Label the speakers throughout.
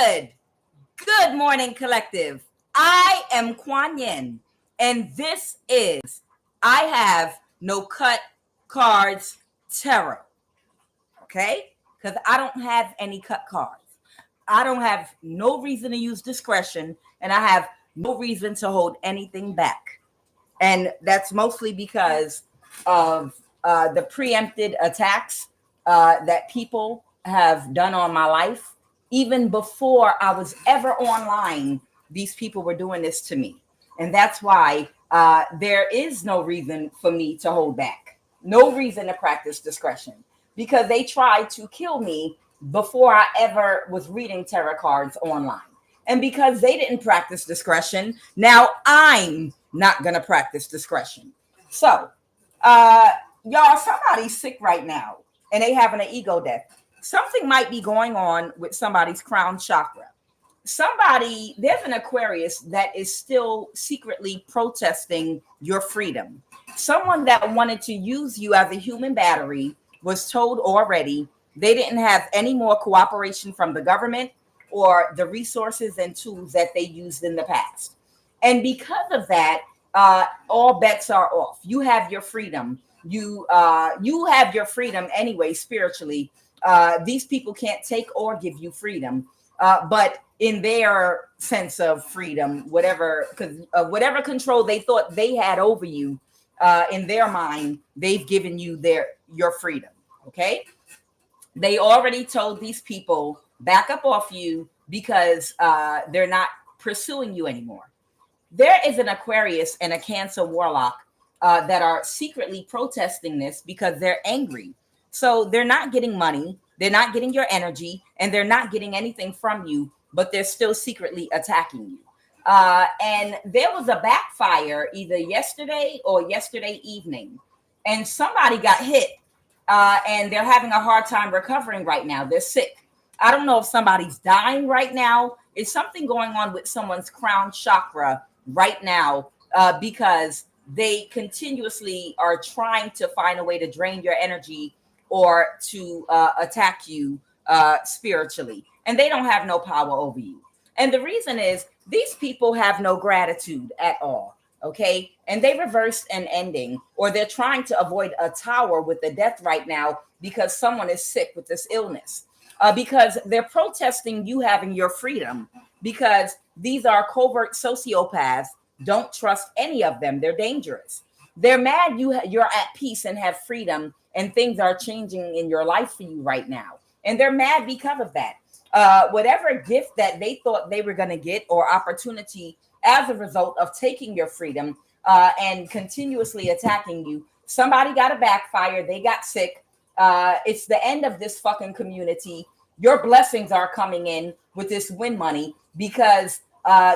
Speaker 1: Good morning, collective. I am QUAN, and this is I Have No Cut Cards Tarot. Okay? Because I don't have any cut cards. I don't have no reason to use discretion, and I have no reason to hold anything back. And that's mostly because of the preempted attacks that people have done on my life. Even before I was ever online, these people were doing this to me. And that's why there is no reason for me to hold back. No reason to practice discretion. Because they tried to kill me before I ever was reading tarot cards online. And because they didn't practice discretion, now I'm not going to practice discretion. So, y'all, somebody's sick right now and they having an ego death. Something might be going on with somebody's crown chakra. There's an Aquarius that is still secretly protesting your freedom. Someone that wanted to use you as a human battery was told already they didn't have any more cooperation from the government or the resources and tools that they used in the past. And because of that, all bets are off. You have your freedom. You have your freedom anyway, spiritually. These people can't take or give you freedom. But in their sense of freedom, whatever control they thought they had over you, in their mind, they've given you your freedom. Okay? They already told these people, back up off you because they're not pursuing you anymore. There is an Aquarius and a Cancer warlock that are secretly protesting this because they're angry. So they're not getting money, they're not getting your energy, and they're not getting anything from you, but they're still secretly attacking you. And there was a backfire either yesterday or yesterday evening, and somebody got hit, and they're having a hard time recovering right now. They're sick. I don't know if somebody's dying right now. It's something going on with someone's crown chakra right now because they continuously are trying to find a way to drain your energy or to attack you spiritually. And they don't have no power over you. And the reason is these people have no gratitude at all. Okay. And they reversed an ending, or they're trying to avoid a tower with the death right now because someone is sick with this illness. Because they're protesting you having your freedom, because these are covert sociopaths. Don't trust any of them. They're dangerous. They're mad you're at peace and have freedom and things are changing in your life for you right now. And they're mad because of that. Whatever gift that they thought they were going to get or opportunity as a result of taking your freedom and continuously attacking you, somebody got a backfire. They got sick. It's the end of this fucking community. Your blessings are coming in with this win money because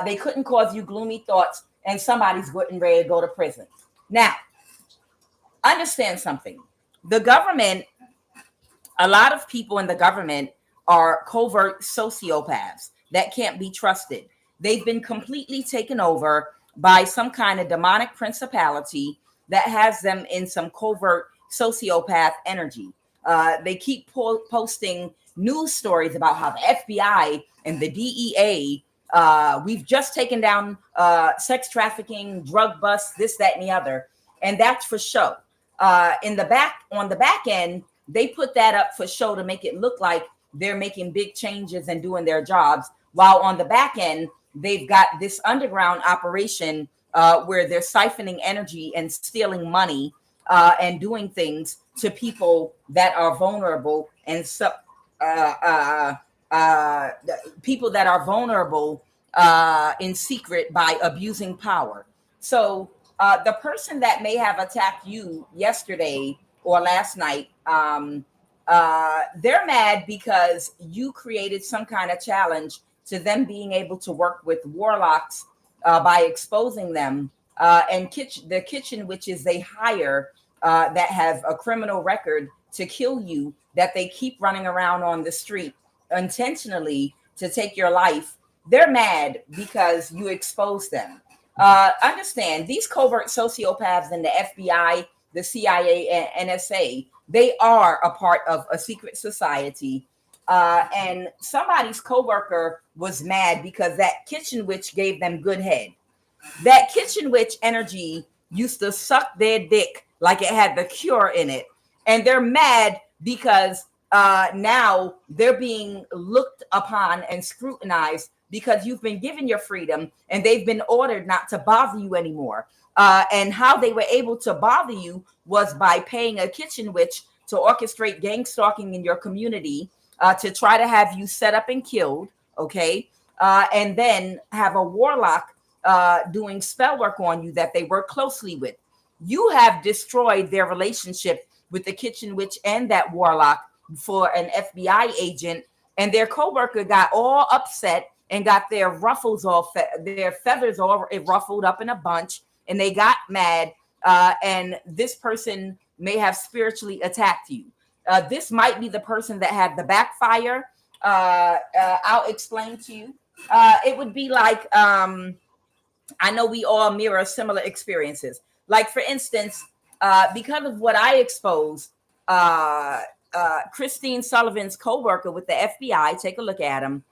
Speaker 1: they couldn't cause you gloomy thoughts and somebody's getting ready to go to prison. Now, understand something. The government, a lot of people in the government are covert sociopaths that can't be trusted. They've been completely taken over by some kind of demonic principality that has them in some covert sociopath energy. They keep posting news stories about how the FBI and the DEA, we've just taken down sex trafficking, drug busts, this, that, and the other. And that's for show. On the back end, they put that up for show to make it look like they're making big changes and doing their jobs. While on the back end, they've got this underground operation where they're siphoning energy and stealing money and doing things to people that are vulnerable and people that are vulnerable in secret by abusing power. So the person that may have attacked you yesterday or last night, they're mad because you created some kind of challenge to them being able to work with warlocks by exposing them. And the kitchen witches they hire that have a criminal record to kill you, that they keep running around on the street intentionally to take your life. They're mad because you exposed them. Understand, these covert sociopaths in the FBI, the CIA, and NSA, they are a part of a secret society and somebody's coworker was mad because that kitchen witch gave them good head. That kitchen witch energy used to suck their dick like it had the cure in it. And they're mad because now they're being looked upon and scrutinized because you've been given your freedom and they've been ordered not to bother you anymore. And how they were able to bother you was by paying a kitchen witch to orchestrate gang stalking in your community, to try to have you set up and killed, okay? And then have a warlock doing spell work on you that they work closely with. You have destroyed their relationship with the kitchen witch and that warlock for an FBI agent, and their coworker got all upset and got their ruffles all their feathers all ruffled up in a bunch, and they got mad. And this person may have spiritually attacked you. This might be the person that had the backfire. I'll explain to you. It would be like, I know we all mirror similar experiences. Like, for instance, because of what I exposed, Christine Sullivan's coworker with the FBI, take a look at him.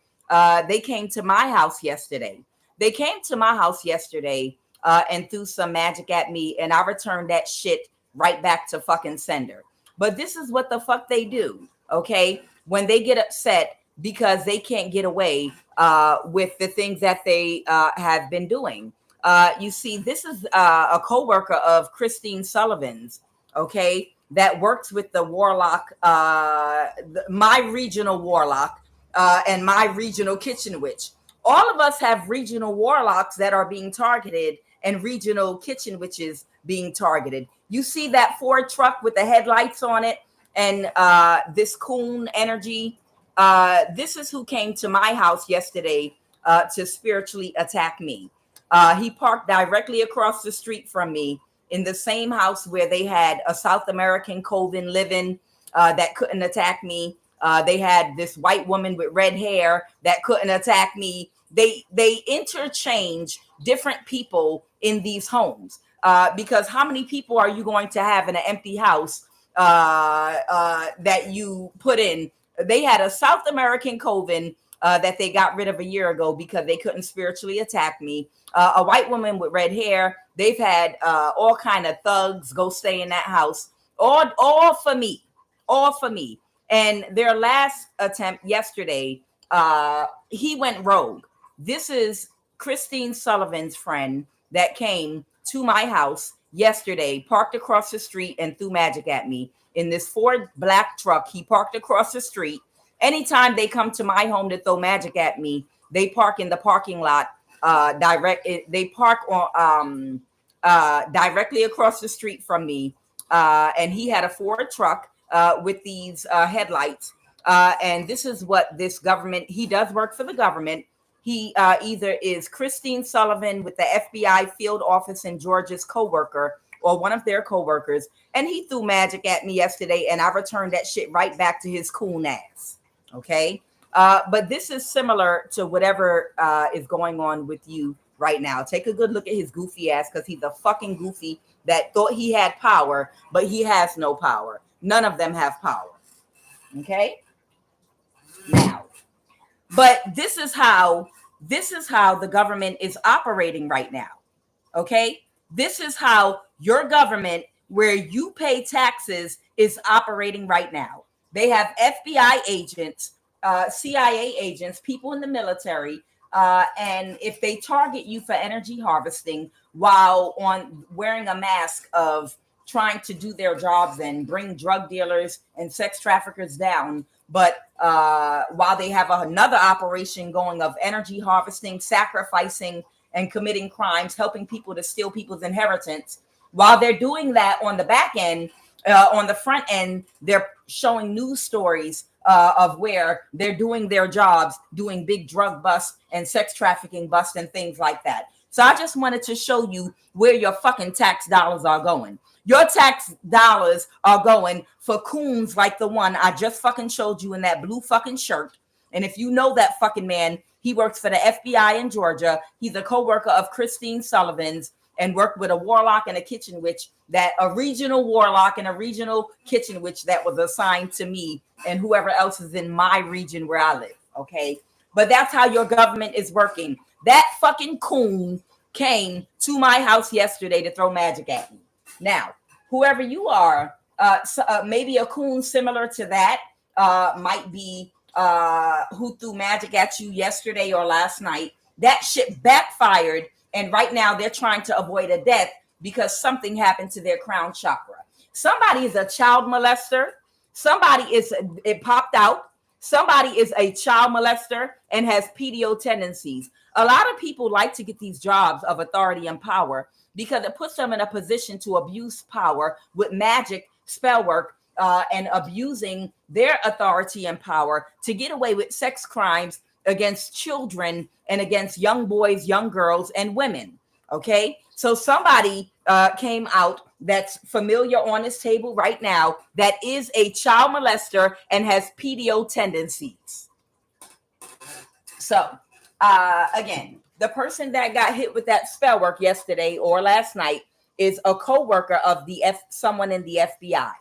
Speaker 1: They came to my house yesterday. And threw some magic at me, and I returned that shit right back to fucking sender. But this is what the fuck they do, okay? When they get upset because they can't get away with the things that they have been doing. You see, this is a coworker of Christine Sullivan's, okay, that works with the warlock, my regional warlock, and my regional kitchen witch. All of us have regional warlocks that are being targeted and regional kitchen witches being targeted. You see that Ford truck with the headlights on it and this coon energy. This is who came to my house yesterday to spiritually attack me. He parked directly across the street from me in the same house where they had a South American coven living that couldn't attack me. They had this white woman with red hair that couldn't attack me. They interchange different people in these homes because how many people are you going to have in an empty house that you put in? They had a South American coven that they got rid of a year ago because they couldn't spiritually attack me. A white woman with red hair. They've had all kind of thugs go stay in that house. All for me. And their last attempt yesterday, he went rogue. This is Christine Sullivan's friend that came to my house yesterday, parked across the street and threw magic at me in this Ford black truck. He parked across the street. Anytime they come to my home to throw magic at me, they park in the parking lot. They park on directly across the street from me. And he had a Ford truck with these headlights. And this is what this government, he does work for the government. He either is Christine Sullivan with the FBI field office in Georgia's coworker or one of their coworkers. And he threw magic at me yesterday and I returned that shit right back to his coon ass. Okay. But this is similar to whatever is going on with you right now. Take a good look at his goofy ass because he's a fucking goofy that thought he had power, but he has no power. None of them have power. Okay. Now, but this is how the government is operating right now. Okay. This is how your government, where you pay taxes, is operating right now. They have FBI agents, CIA agents, people in the military. And if they target you for energy harvesting while on wearing a mask of trying to do their jobs and bring drug dealers and sex traffickers down, but while they have another operation going of energy harvesting, sacrificing, and committing crimes, helping people to steal people's inheritance, while they're doing that on the back end, on the front end, they're showing news stories of where they're doing their jobs, doing big drug busts and sex trafficking busts and things like that. So I just wanted to show you where your fucking tax dollars are going. Your tax dollars are going for coons like the one I just fucking showed you in that blue fucking shirt. And if you know that fucking man, he works for the FBI in Georgia. He's a coworker of Christine Sullivan's. and worked with a warlock and a kitchen witch, that a regional warlock and a regional kitchen witch that was assigned to me and whoever else is in my region where I live. Okay. But that's how your government is working. That fucking coon came to my house yesterday to throw magic at me. Now, whoever you are, maybe a coon similar to that might be who threw magic at you yesterday or last night. That shit backfired, and right now they're trying to avoid a death because something happened to their crown chakra. Somebody is a child molester. It popped out. Somebody is a child molester and has PDO tendencies. A lot of people like to get these jobs of authority and power because it puts them in a position to abuse power with magic, spell work, and abusing their authority and power to get away with sex crimes against children and against young boys, young girls, and women. Okay, so somebody came out that's familiar on this table right now that is a child molester and has PDO tendencies. So again, the person that got hit with that spell work yesterday or last night is a co-worker of someone in the FBI.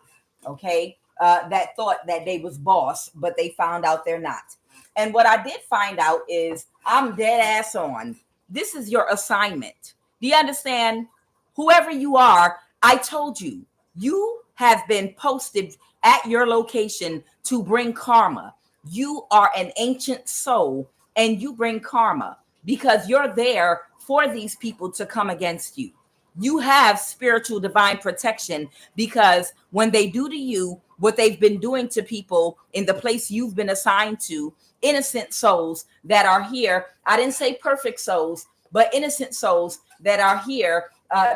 Speaker 1: Okay, that thought that they was boss, but they found out they're not. And what I did find out is I'm dead ass on. This is your assignment. Do you understand? Whoever you are, I told you, you have been posted at your location to bring karma. You are an ancient soul and you bring karma because you're there for these people to come against you. You have spiritual divine protection because when they do to you what they've been doing to people in the place you've been assigned to, innocent souls that are here. I didn't say perfect souls, but innocent souls that are here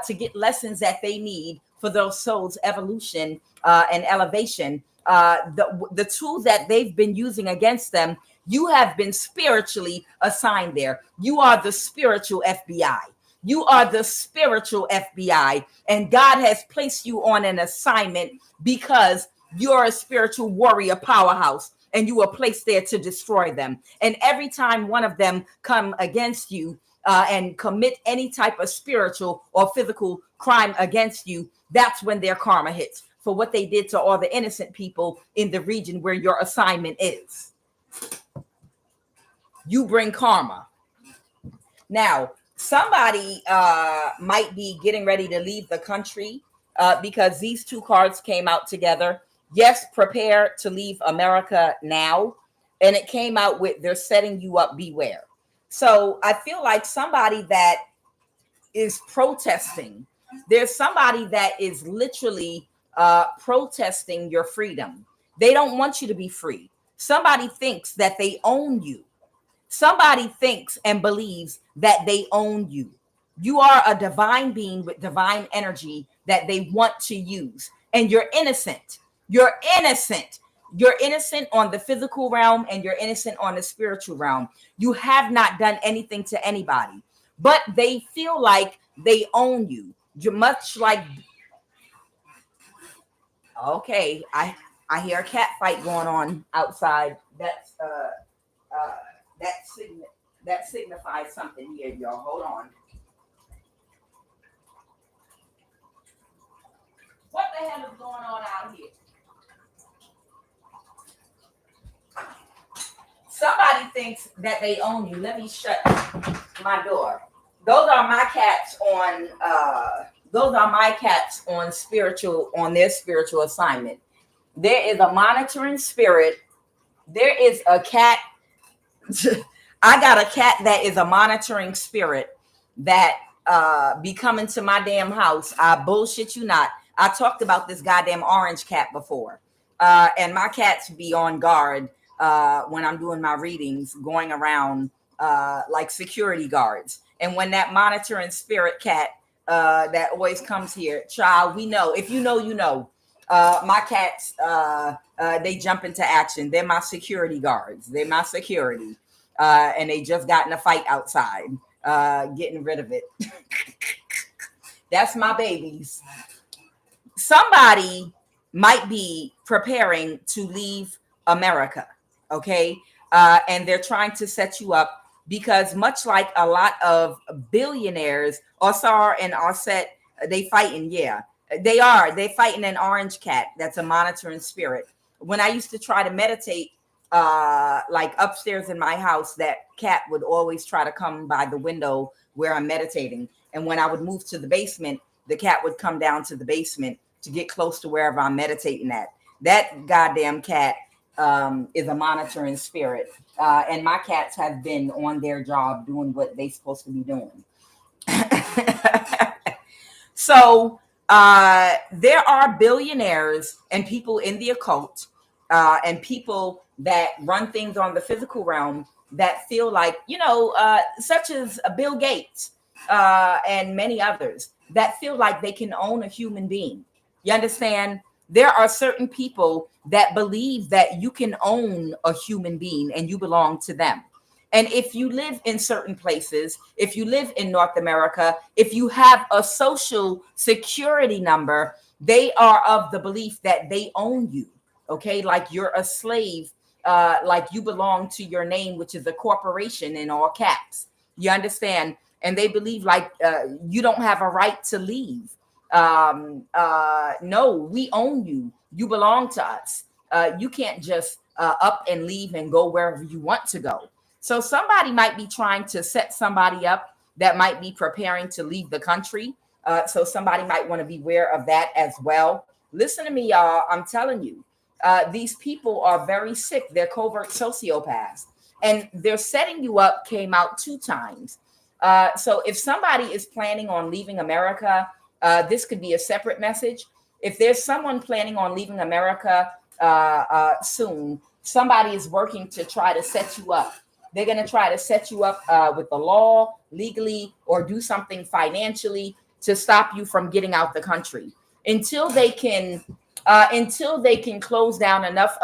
Speaker 1: to get lessons that they need for those souls' evolution and elevation. The tools that they've been using against them, you have been spiritually assigned there. You are the spiritual FBI. You are the spiritual FBI, and God has placed you on an assignment because you're a spiritual warrior powerhouse, and you were placed there to destroy them. And every time one of them come against you and commit any type of spiritual or physical crime against you, that's when their karma hits for what they did to all the innocent people in the region where your assignment is. You bring karma. Now, somebody might be getting ready to leave the country because these two cards came out together. Yes, prepare to leave America now. And it came out with they're setting you up, beware. So I feel like somebody that is protesting, there's somebody that is literally protesting your freedom. They don't want you to be free. Somebody thinks that they own you. Somebody thinks and believes that they own you. You are a divine being with divine energy that they want to use. And you're innocent. You're innocent. You're innocent on the physical realm and you're innocent on the spiritual realm. You have not done anything to anybody, but they feel like they own you. You're much like, okay, I hear a cat fight going on outside. That signifies something here, y'all. Hold on. What the hell is going on out here? Somebody thinks that they own you. Let me shut my door. Those are my cats on their spiritual assignment. There is a monitoring spirit. There is a cat. I got a cat that is a monitoring spirit that be coming to my damn house. I bullshit you not. I talked about this goddamn orange cat before. And my cats be on guard when I'm doing my readings, going around like security guards. And when that monitoring spirit cat that always comes here, child, we know. If you know, you know. My cats, they jump into action. They're my security guards. They're my security. And they just got in a fight outside, getting rid of it. That's my babies. Somebody might be preparing to leave America, okay? And they're trying to set you up because much like a lot of billionaires, Osar and Osset, they fighting. Yeah, they fighting an orange cat. That's a monitoring spirit. When I used to try to meditate, like upstairs in my house, that cat would always try to come by the window where I'm meditating. And when I would move to the basement, the cat would come down to the basement to get close to wherever I'm meditating at. That goddamn cat is a monitoring spirit. And my cats have been on their job doing what they're supposed to be doing. So there are billionaires and people in the occult and people that run things on the physical realm that feel like, such as Bill Gates and many others, that feel like they can own a human being. You understand? There are certain people that believe that you can own a human being and you belong to them. And if you live in certain places, if you live in North America, if you have a social security number, they are of the belief that they own you. Okay, like you're a slave, like you belong to your name, which is a corporation in all caps. You understand? And they believe like you don't have a right to leave. No, we own you. You belong to us. You can't just up and leave and go wherever you want to go. So somebody might be trying to set somebody up that might be preparing to leave the country. So somebody might want to be aware of that as well. Listen to me, y'all. I'm telling you, these people are very sick. They're covert sociopaths. And their setting you up came out 2 times. So if somebody is planning on leaving America, this could be a separate message. If there's someone planning on leaving America soon, somebody is working to try to set you up. They're going to try to set you up with the law, legally, or do something financially to stop you from getting out the country until they can close down enough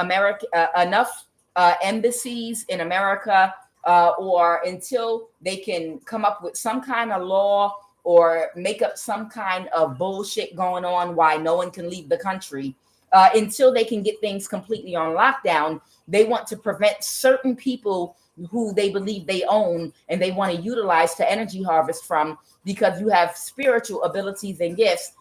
Speaker 1: embassies in America, or until they can come up with some kind of law or make up some kind of bullshit going on why no one can leave the country. Until they can get things completely on lockdown, they want to prevent certain people who they believe they own and they want to utilize to energy harvest from, because you have spiritual abilities and gifts.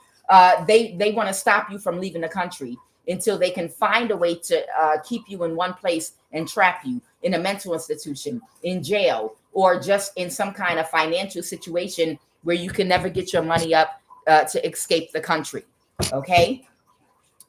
Speaker 1: They want to stop you from leaving the country until they can find a way to keep you in one place and trap you in a mental institution, in jail, or just in some kind of financial situation where you can never get your money up to escape the country. Okay.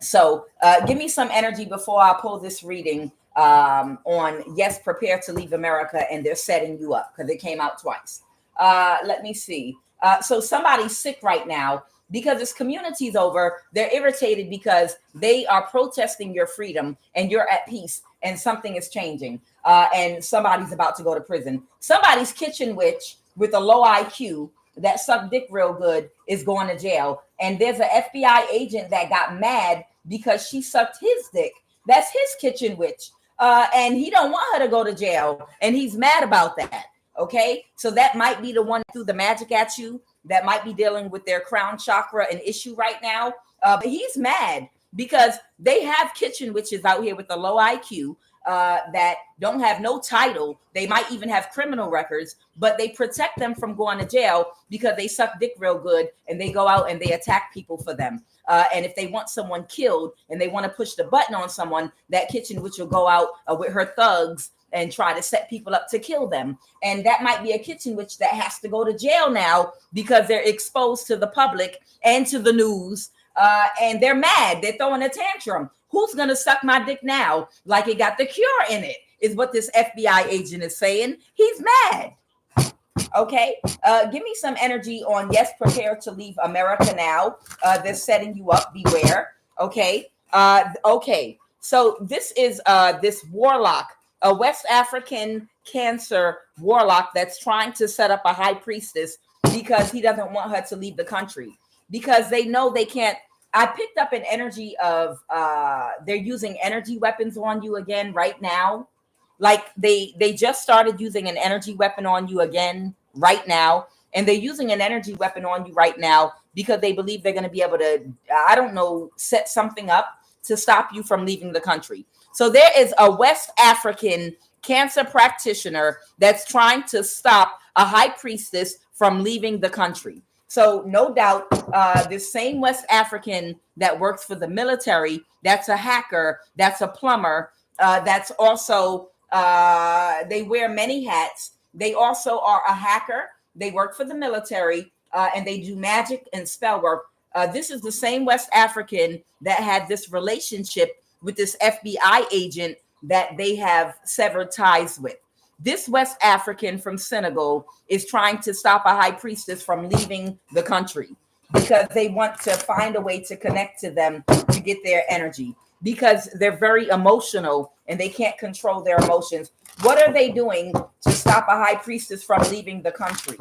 Speaker 1: So give me some energy before I pull this reading on, yes, prepare to leave America, and they're setting you up because it came out twice. Let me see. So somebody's sick right now because this community's over. They're irritated because they are protesting your freedom and you're at peace and something is changing. And somebody's about to go to prison. Somebody's kitchen witch with a low IQ that sucked dick real good is going to jail. And there's an FBI agent that got mad because she sucked his dick. That's his kitchen witch. And he don't want her to go to jail. And he's mad about that. Okay. So that might be the one that threw the magic at you, that might be dealing with their crown chakra an issue right now. But he's mad because they have kitchen witches out here with a low IQ that don't have no title. They might even have criminal records, but they protect them from going to jail because they suck dick real good and they go out and they attack people for them. And if they want someone killed and they want to push the button on someone, that kitchen witch will go out with her thugs and try to set people up to kill them. And that might be a kitchen witch that has to go to jail now because they're exposed to the public and to the news. And they're mad. They're throwing a tantrum. Who's going to suck my dick now? Like it got the cure in it, is what this FBI agent is saying. He's mad. Okay. Give me some energy on, yes, prepare to leave America now. They're setting you up. Beware. Okay. Okay. So this is this warlock, a West African Cancer warlock that's trying to set up a high priestess because he doesn't want her to leave the country, because they know they can't. I picked up an energy of they're using energy weapons on you again right now. Like they just started using an energy weapon on you again right now. And they're using an energy weapon on you right now because they believe they're going to be able to, I don't know, set something up to stop you from leaving the country. So there is a West African cancer practitioner that's trying to stop a high priestess from leaving the country. So no doubt, this same West African that works for the military, that's a hacker, that's a plumber, that's also, they wear many hats. They also are a hacker. They work for the military, and they do magic and spell work. This is the same West African that had this relationship with this FBI agent that they have severed ties with. This West African from Senegal is trying to stop a high priestess from leaving the country because they want to find a way to connect to them to get their energy, because they're very emotional and they can't control their emotions. What are they doing to stop a high priestess from leaving the country?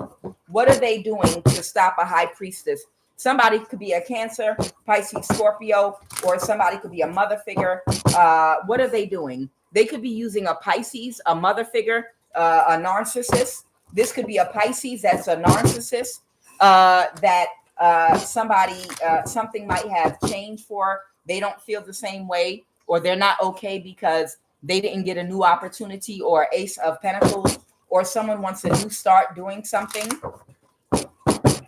Speaker 1: What are they doing to stop a high priestess? Somebody could be a Cancer, Pisces, Scorpio, or somebody could be a mother figure. What are they doing? They could be using a Pisces, a mother figure, a narcissist. This could be a Pisces that's a narcissist that something might have changed for. They don't feel the same way, or they're not okay because they didn't get a new opportunity, or Ace of Pentacles, or someone wants a new start doing something.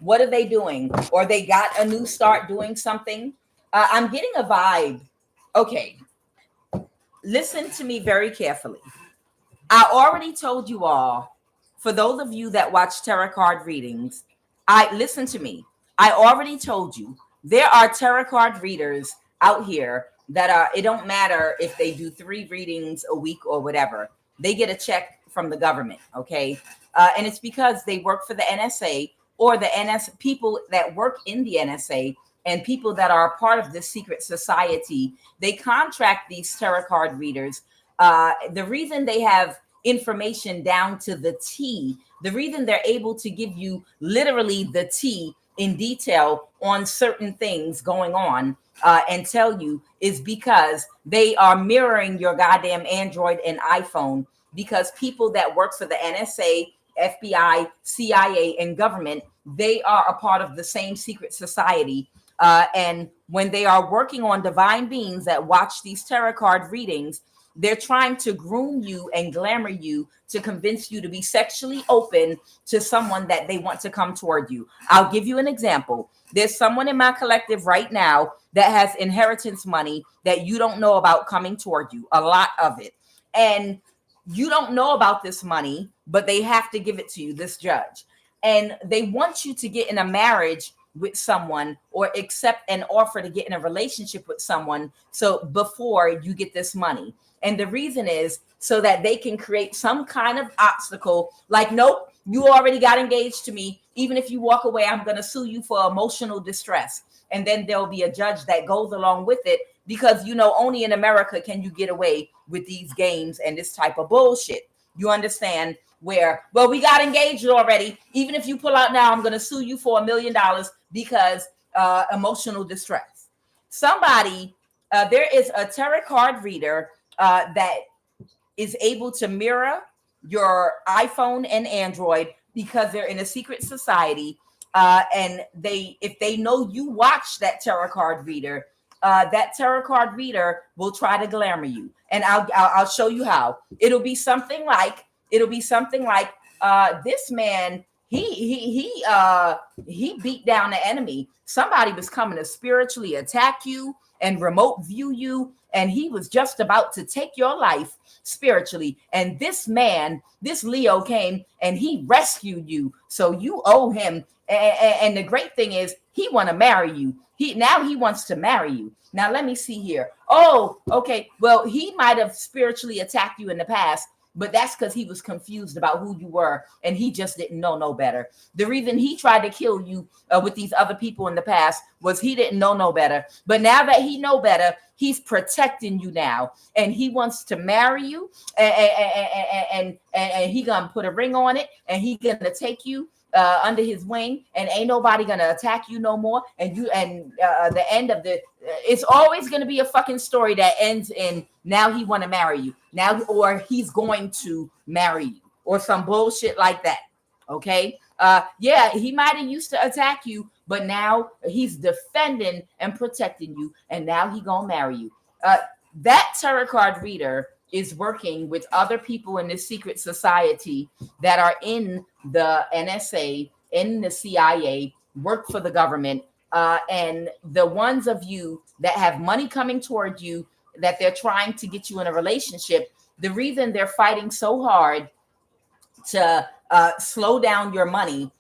Speaker 1: What are they doing? Or they got a new start doing something. I'm getting a vibe. Okay. Listen to me very carefully. I already told you all, for those of you that watch tarot card readings, listen to me. I already told you there are tarot card readers out here that are, it don't matter if they do 3 readings a week or whatever. They get a check from the government, okay? And it's because they work for the NSA, or the people that work in the NSA and people that are a part of this secret society. They contract these tarot card readers. The reason they have information down to the T, the reason they're able to give you literally the T in detail on certain things going on and tell you, is because they are mirroring your goddamn Android and iPhone, because people that work for the NSA, FBI, CIA, and government, they are a part of the same secret society. And when they are working on divine beings that watch these tarot card readings, they're trying to groom you and glamour you to convince you to be sexually open to someone that they want to come toward you. I'll give you an example. There's someone in my collective right now that has inheritance money that you don't know about coming toward you, a lot of it. And you don't know about this money, but they have to give it to you, this judge. And they want you to get in a marriage with someone, or accept an offer to get in a relationship with someone, so before you get this money. And the reason is so that they can create some kind of obstacle, like, nope, you already got engaged to me. Even if you walk away, I'm going to sue you for emotional distress. And then there'll be a judge that goes along with it, because, you know, only in America can you get away with these games and this type of bullshit. You understand? Where, well, we got engaged already. Even if you pull out now, I'm going to sue you for $1 million because emotional distress. Somebody, there is a tarot card reader that is able to mirror your iPhone and Android, because they're in a secret society. And if they know you watch that tarot card reader, that tarot card reader will try to glamour you. And I'll show you how. It'll be something like this man, he beat down the enemy. Somebody was coming to spiritually attack you and remote view you, and he was just about to take your life spiritually. And this man, this Leo, came and he rescued you. So you owe him. And the great thing is, he want to marry you. He wants to marry you. Now let me see here. Oh, okay. Well, he might have spiritually attacked you in the past, but that's because he was confused about who you were, and he just didn't know no better. The reason he tried to kill you with these other people in the past was he didn't know no better. But now that he know better, he's protecting you now, and he wants to marry you, and he gonna put a ring on it, and he gonna take you under his wing, and ain't nobody gonna attack you no more. And the end of it's always gonna be a fucking story that ends in, now he want to marry you now, or he's going to marry you, or some bullshit like that. Okay. Yeah, he might have used to attack you, but now he's defending and protecting you, and now he gonna marry you. That tarot card reader is working with other people in this secret society that are in the NSA, in the CIA, work for the government. And the ones of you that have money coming toward you, that they're trying to get you in a relationship, the reason they're fighting so hard to slow down your money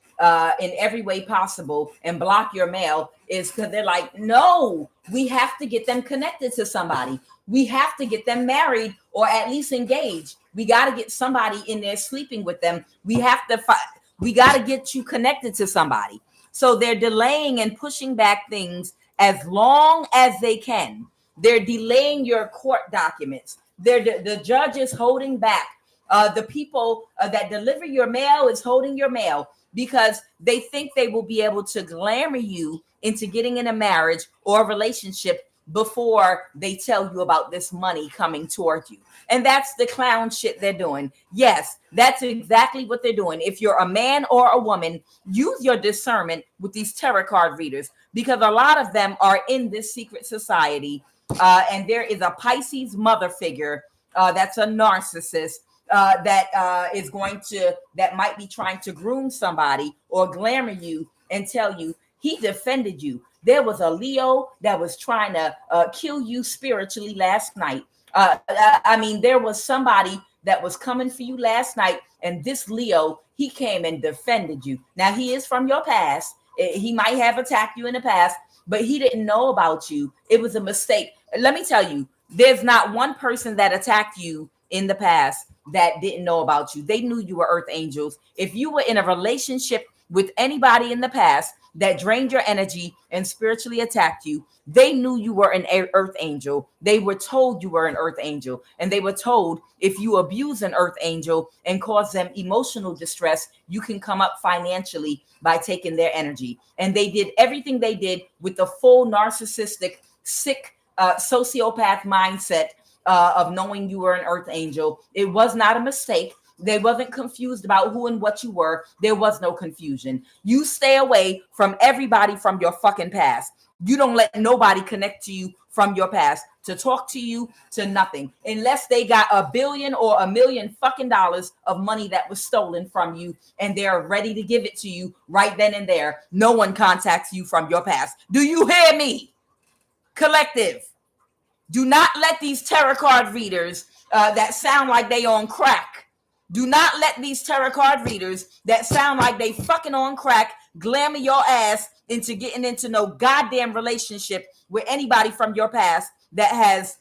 Speaker 1: in every way possible and block your mail is because they're like, no, we have to get them connected to somebody. We have to get them married or at least engaged. We got to get somebody in there sleeping with them. We have to we got to get you connected to somebody. So they're delaying and pushing back things as long as they can. They're delaying your court documents. The judge is holding back. The people that deliver your mail is holding your mail because they think they will be able to glamour you into getting in a marriage or a relationship before they tell you about this money coming towards you. And that's the clown shit they're doing. Yes, that's exactly what they're doing. If you're a man or a woman, use your discernment with these tarot card readers because a lot of them are in this secret society. And there is a Pisces mother figure that's a narcissist that is going to, that might be trying to groom somebody or glamour you and tell you he defended you. There was a Leo that was trying to kill you spiritually last night. I mean, there was somebody that was coming for you last night, and this Leo, he came and defended you. Now, he is from your past. He might have attacked you in the past, but he didn't know about you. It was a mistake. Let me tell you, there's not one person that attacked you in the past that didn't know about you. They knew you were earth angels. If you were in a relationship with anybody in the past that drained your energy and spiritually attacked you, they knew you were an earth angel. They were told you were an earth angel. And they were told if you abuse an earth angel and cause them emotional distress, you can come up financially by taking their energy. And they did everything they did with the full narcissistic, sick, sociopath mindset of knowing you were an earth angel. It was not a mistake. They wasn't confused about who and what you were. There was no confusion. You stay away from everybody from your fucking past. You don't let nobody connect to you from your past to talk to you to nothing unless they got $1 billion or $1 million fucking dollars of money that was stolen from you and they're ready to give it to you right then and there. No one contacts you from your past. Do you hear me? Collective. Do not let these tarot card readers that sound like they on crack. Do not let these tarot card readers that sound like they fucking on crack glamour your ass into getting into no goddamn relationship with anybody from your past that has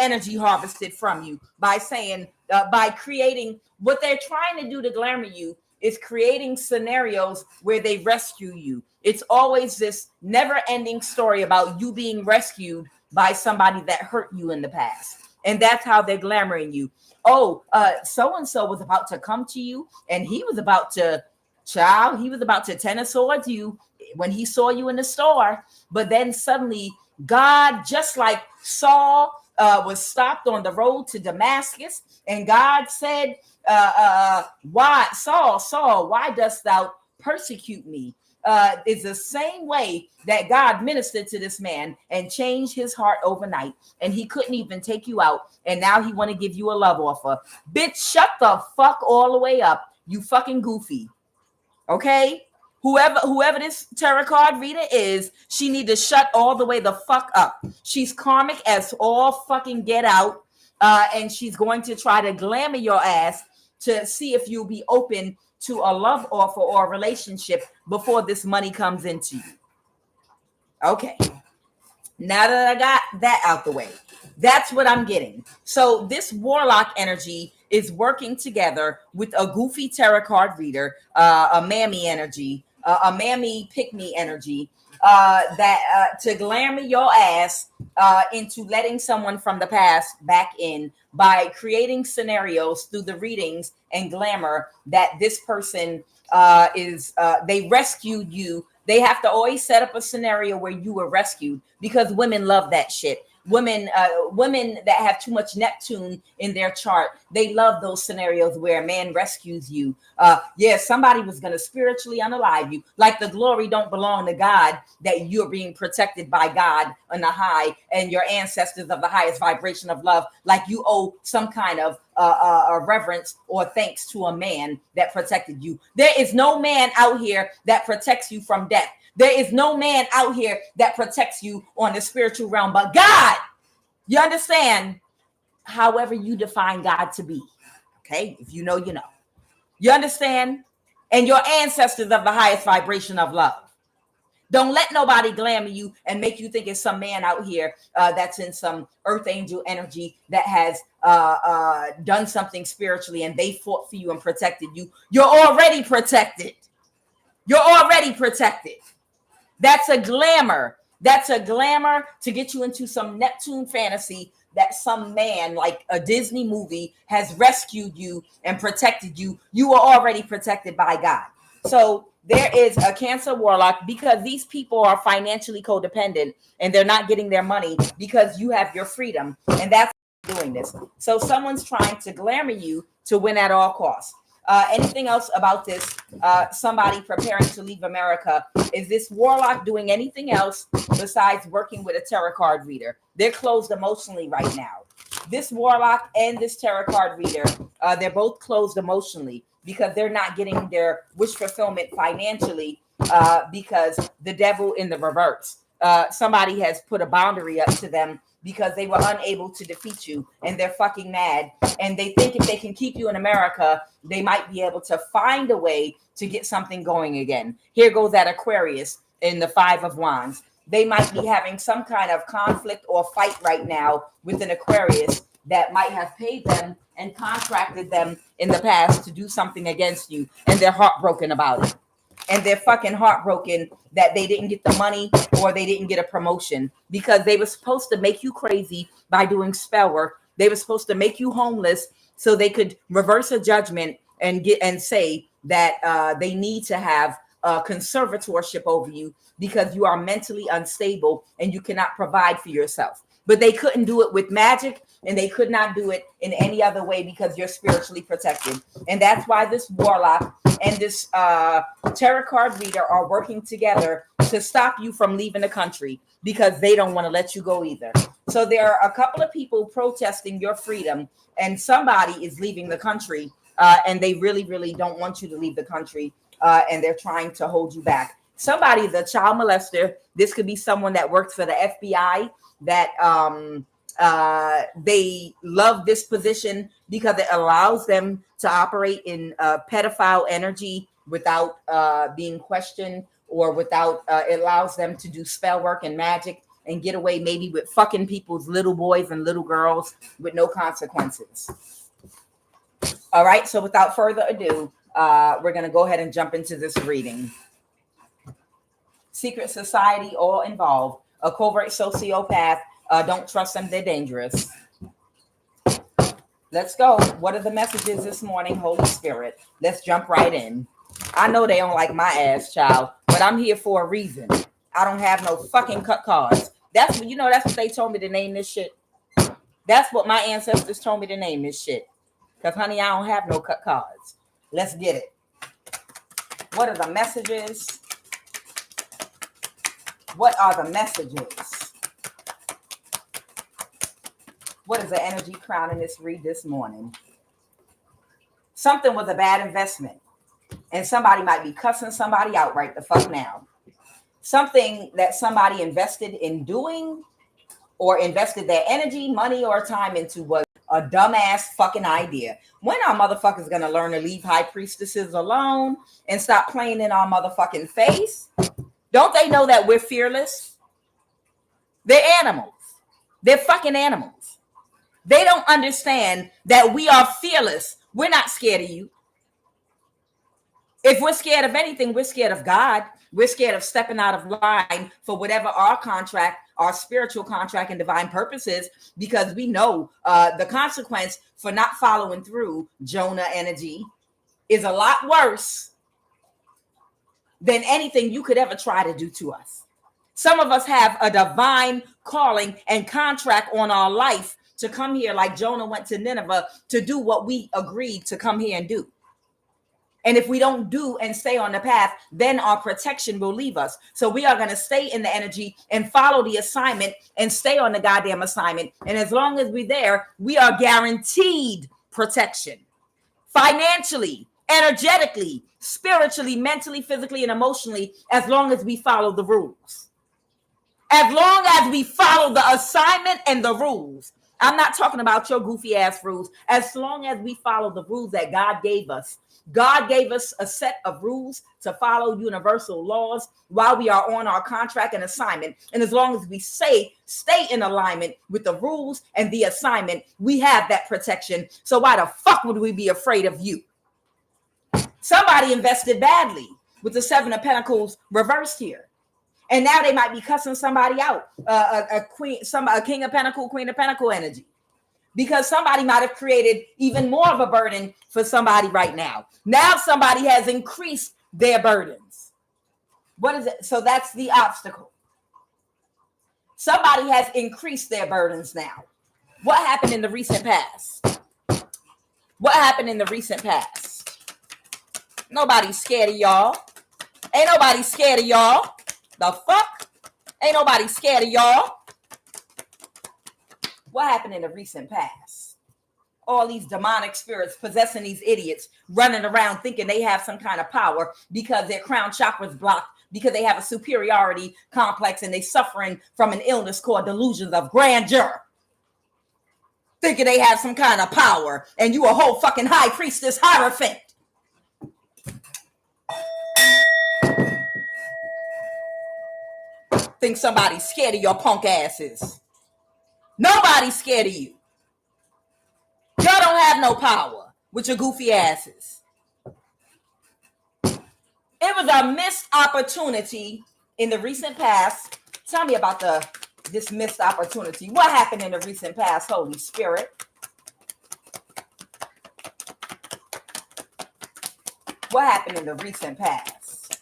Speaker 1: energy harvested from you by saying, by creating what they're trying to do to glamour you is creating scenarios where they rescue you. It's always this never-ending story about you being rescued by somebody that hurt you in the past. And that's how they're glamoring you. Oh, so-and-so was about to come to you and he was about to, he was about to ten a sword to you when he saw you in the store. But then suddenly God, just like Saul was stopped on the road to Damascus, and God said, why, Saul, why dost thou persecute me? Is the same way that God ministered to this man and changed his heart overnight, and he couldn't even take you out, and now he want to give you a love offer. Bitch, shut the fuck all the way up, you fucking goofy. Okay? Whoever this tarot card reader is, she need to shut all the way the fuck up. She's karmic as all fucking get out, and she's going to try to glamour your ass to see if you'll be open to a love offer or a relationship before this money comes into you. Okay. Now that I got that out the way, that's what I'm getting. So this warlock energy is working together with a goofy tarot card reader, a mammy energy, a mammy pick-me energy, that to glamour your ass into letting someone from the past back in by creating scenarios through the readings and glamour that this person is they rescued you. They have to always set up a scenario where you were rescued because women love that shit. women that have too much Neptune in their chart, they love those scenarios where a man rescues you. Yeah, somebody was going to spiritually unalive you. Like the glory don't belong to God, that you're being protected by God on the high and your ancestors of the highest vibration of love. Like you owe some kind of reverence or thanks to a man that protected you. There is no man out here that protects you from death. There is no man out here that protects you on the spiritual realm but God. You understand? However you define God to be. Okay? If you know, you know. You understand? And your ancestors of the highest vibration of love. Don't let nobody glamour you and make you think it's some man out here that's in some earth angel energy that has done something spiritually and they fought for you and protected you. You're already protected. You're already protected. That's a glamour. That's a glamour to get you into some Neptune fantasy that some man like a Disney movie has rescued you and protected you. You are already protected by God. So there is a Cancer warlock because these people are financially codependent and they're not getting their money because you have your freedom. And that's doing this. So someone's trying to glamour you to win at all costs. Anything else about this? Somebody preparing to leave America. Is this warlock doing anything else besides working with a tarot card reader? They're closed emotionally right now. This warlock and this tarot card reader, they're both closed emotionally because they're not getting their wish fulfillment financially because the devil in the reverse. Somebody has put a boundary up to them because they were unable to defeat you and they're fucking mad. And they think if they can keep you in America, they might be able to find a way to get something going again. Here goes that Aquarius in the 5 of Wands. They might be having some kind of conflict or fight right now with an Aquarius that might have paid them and contracted them in the past to do something against you. And they're heartbroken about it. And they're fucking heartbroken that they didn't get the money or they didn't get a promotion because they were supposed to make you crazy by doing spell work. They were supposed to make you homeless so they could reverse a judgment and get and say that they need to have a conservatorship over you because you are mentally unstable and you cannot provide for yourself. But they couldn't do it with magic and they could not do it in any other way because you're spiritually protected. And that's why this warlock and this tarot card reader are working together to stop you from leaving the country because they don't want to let you go either. So there are a couple of people protesting your freedom and somebody is leaving the country and they really, really don't want you to leave the country and they're trying to hold you back. Somebody's a child molester. This could be someone that works for the FBI that they love this position because it allows them to operate in pedophile energy without being questioned or without it allows them to do spell work and magic and get away maybe with fucking people's little boys and little girls with no consequences. All right, so without further ado, we're going to go ahead and jump into this reading. Secret society, all involved. A covert sociopath. Don't trust them. They're dangerous. Let's go. What are the messages this morning, Holy Spirit? Let's jump right in. I know they don't like my ass, child, but I'm here for a reason. I don't have no fucking cut cards. That's what, you know, that's what they told me to name this shit. That's what my ancestors told me to name this shit. Because, honey, I don't have no cut cards. Let's get it. What are the messages? What are the messages? What is the energy crowning this read this morning? Something was a bad investment. And somebody might be cussing somebody out right the fuck now. Something that somebody invested in doing or invested their energy, money, or time into was a dumbass fucking idea. When are motherfuckers going to learn to leave high priestesses alone and stop playing in our motherfucking face? Don't they know that we're fearless? They're animals. They're fucking animals. They don't understand that we are fearless. We're not scared of you. If we're scared of anything, we're scared of God. We're scared of stepping out of line for whatever our contract, our spiritual contract and divine purpose is, because we know the consequence for not following through, Jonah energy, is a lot worse than anything you could ever try to do to us. Some of us have a divine calling and contract on our life to come here, like Jonah went to Nineveh, to do what we agreed to come here and do. And if we don't do and stay on the path, then our protection will leave us. So we are going to stay in the energy and follow the assignment and stay on the goddamn assignment. And as long as we're there, we are guaranteed protection. Financially, energetically, spiritually, mentally, physically, and emotionally, as long as we follow the rules. As long as we follow the assignment and the rules. I'm not talking about your goofy ass rules. As long as we follow the rules that God gave us. God gave us a set of rules to follow, universal laws, while we are on our contract and assignment. And as long as we stay in alignment with the rules and the assignment, we have that protection. So why the fuck would we be afraid of you? Somebody invested badly with the Seven of Pentacles reversed here. And now they might be cussing somebody out, a King of Pentacles, Queen of Pentacles energy. Because somebody might have created even more of a burden for somebody right now. Now somebody has increased their burdens. What is it? So that's the obstacle. Somebody has increased their burdens now. What happened in the recent past? What happened in the recent past? Nobody's scared of y'all. Ain't nobody scared of y'all. The fuck? Ain't nobody scared of y'all. What happened in the recent past? All these demonic spirits possessing these idiots, running around thinking they have some kind of power because their crown chakra's blocked, because they have a superiority complex and they suffering from an illness called delusions of grandeur. Thinking they have some kind of power, and you a whole fucking high priestess Hierophant. Think somebody's scared of your punk asses. Nobody's scared of you. Y'all don't have no power with your goofy asses. It was a missed opportunity in the recent past. Tell me about this missed opportunity. What happened in the recent past, Holy Spirit? What happened in the recent past?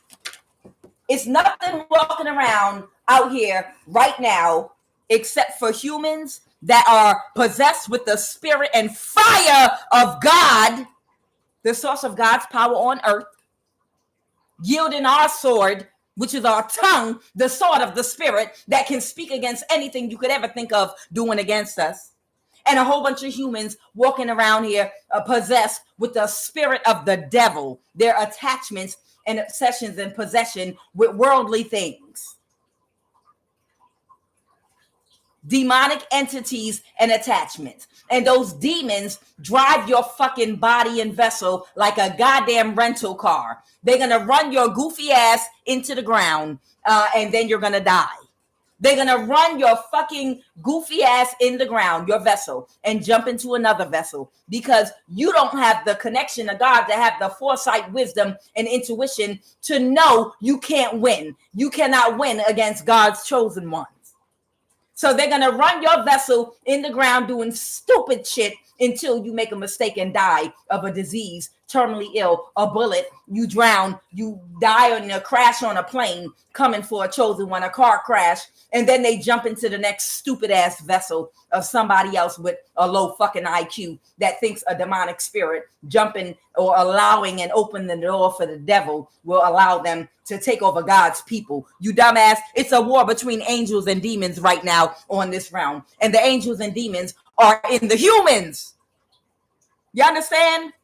Speaker 1: It's nothing walking around out here right now except for humans that are possessed with the spirit and fire of God, the source of God's power on earth, yielding our sword, which is our tongue, the sword of the spirit that can speak against anything you could ever think of doing against us. And a whole bunch of humans walking around here possessed with the spirit of the devil, their attachments and obsessions and possession with worldly things. Demonic entities and attachments. And those demons drive your fucking body and vessel like a goddamn rental car. They're going to run your goofy ass into the ground and then you're going to die. They're going to run your fucking goofy ass in the ground, your vessel, and jump into another vessel because you don't have the connection to God to have the foresight, wisdom, and intuition to know you can't win. You cannot win against God's chosen ones. So they're going to run your vessel in the ground doing stupid shit until you make a mistake and die of a disease, terminally ill, a bullet, you drown, you die in a crash on a plane, coming for a chosen one, a car crash, and then they jump into the next stupid ass vessel of somebody else with a low fucking IQ that thinks a demonic spirit jumping or allowing and opening the door for the devil will allow them to take over God's people. You dumbass. It's a war between angels and demons right now on this round. And the angels and demons are in the humans. You understand?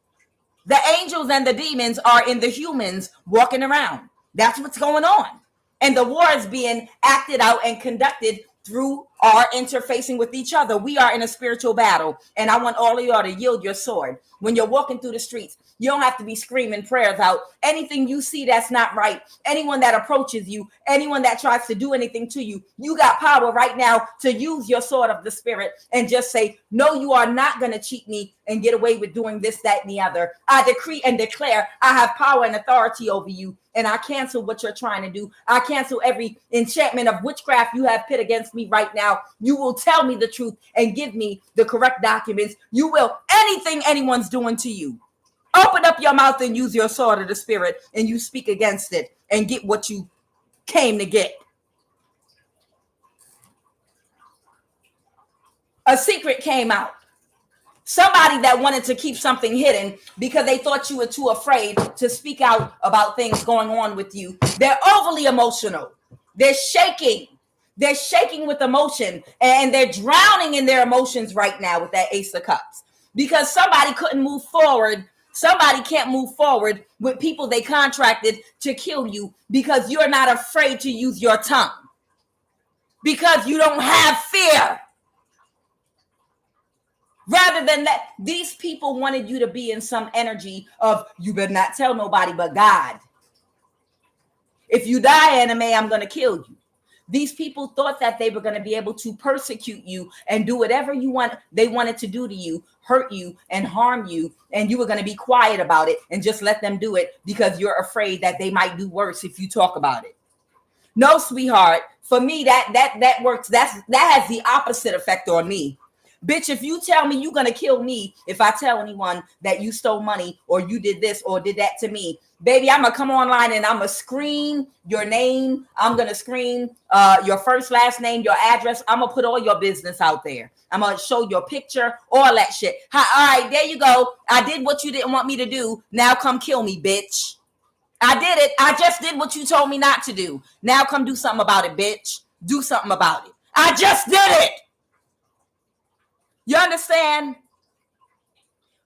Speaker 1: The angels and the demons are in the humans walking around. That's what's going on. And the war is being acted out and conducted through our interfacing with each other. We are in a spiritual battle. And I want all of y'all to yield your sword. When you're walking through the streets, you don't have to be screaming prayers out. Anything you see that's not right, anyone that approaches you, anyone that tries to do anything to you, you got power right now to use your sword of the spirit and just say, no, you are not going to cheat me and get away with doing this, that, and the other. I decree and declare I have power and authority over you. And I cancel what you're trying to do. I cancel every enchantment of witchcraft you have put against me right now. You will tell me the truth and give me the correct documents. You will anything anyone's doing to you. Open up your mouth and use your sword of the spirit and you speak against it and get what you came to get. A secret came out. Somebody that wanted to keep something hidden because they thought you were too afraid to speak out about things going on with you. They're overly emotional. They're shaking. They're shaking with emotion, and they're drowning in their emotions right now with that Ace of Cups because somebody couldn't move forward. Somebody can't move forward with people they contracted to kill you because you're not afraid to use your tongue, because you don't have fear. Rather than that, these people wanted you to be in some energy of, you better not tell nobody but God. If you die, anime, I'm going to kill you. These people thought that they were going to be able to persecute you and do whatever you want. They wanted to do to you, hurt you and harm you. And you were going to be quiet about it and just let them do it because you're afraid that they might do worse if you talk about it. No, sweetheart. For me, that works. That has the opposite effect on me. Bitch, if you tell me you're going to kill me if I tell anyone that you stole money or you did this or did that to me, baby, I'm going to come online and I'm going to screen your name. I'm going to screen your first, last name, your address. I'm going to put all your business out there. I'm going to show your picture, all that shit. All right, there you go. I did what you didn't want me to do. Now come kill me, bitch. I did it. I just did what you told me not to do. Now come do something about it, bitch. Do something about it. I just did it. You understand?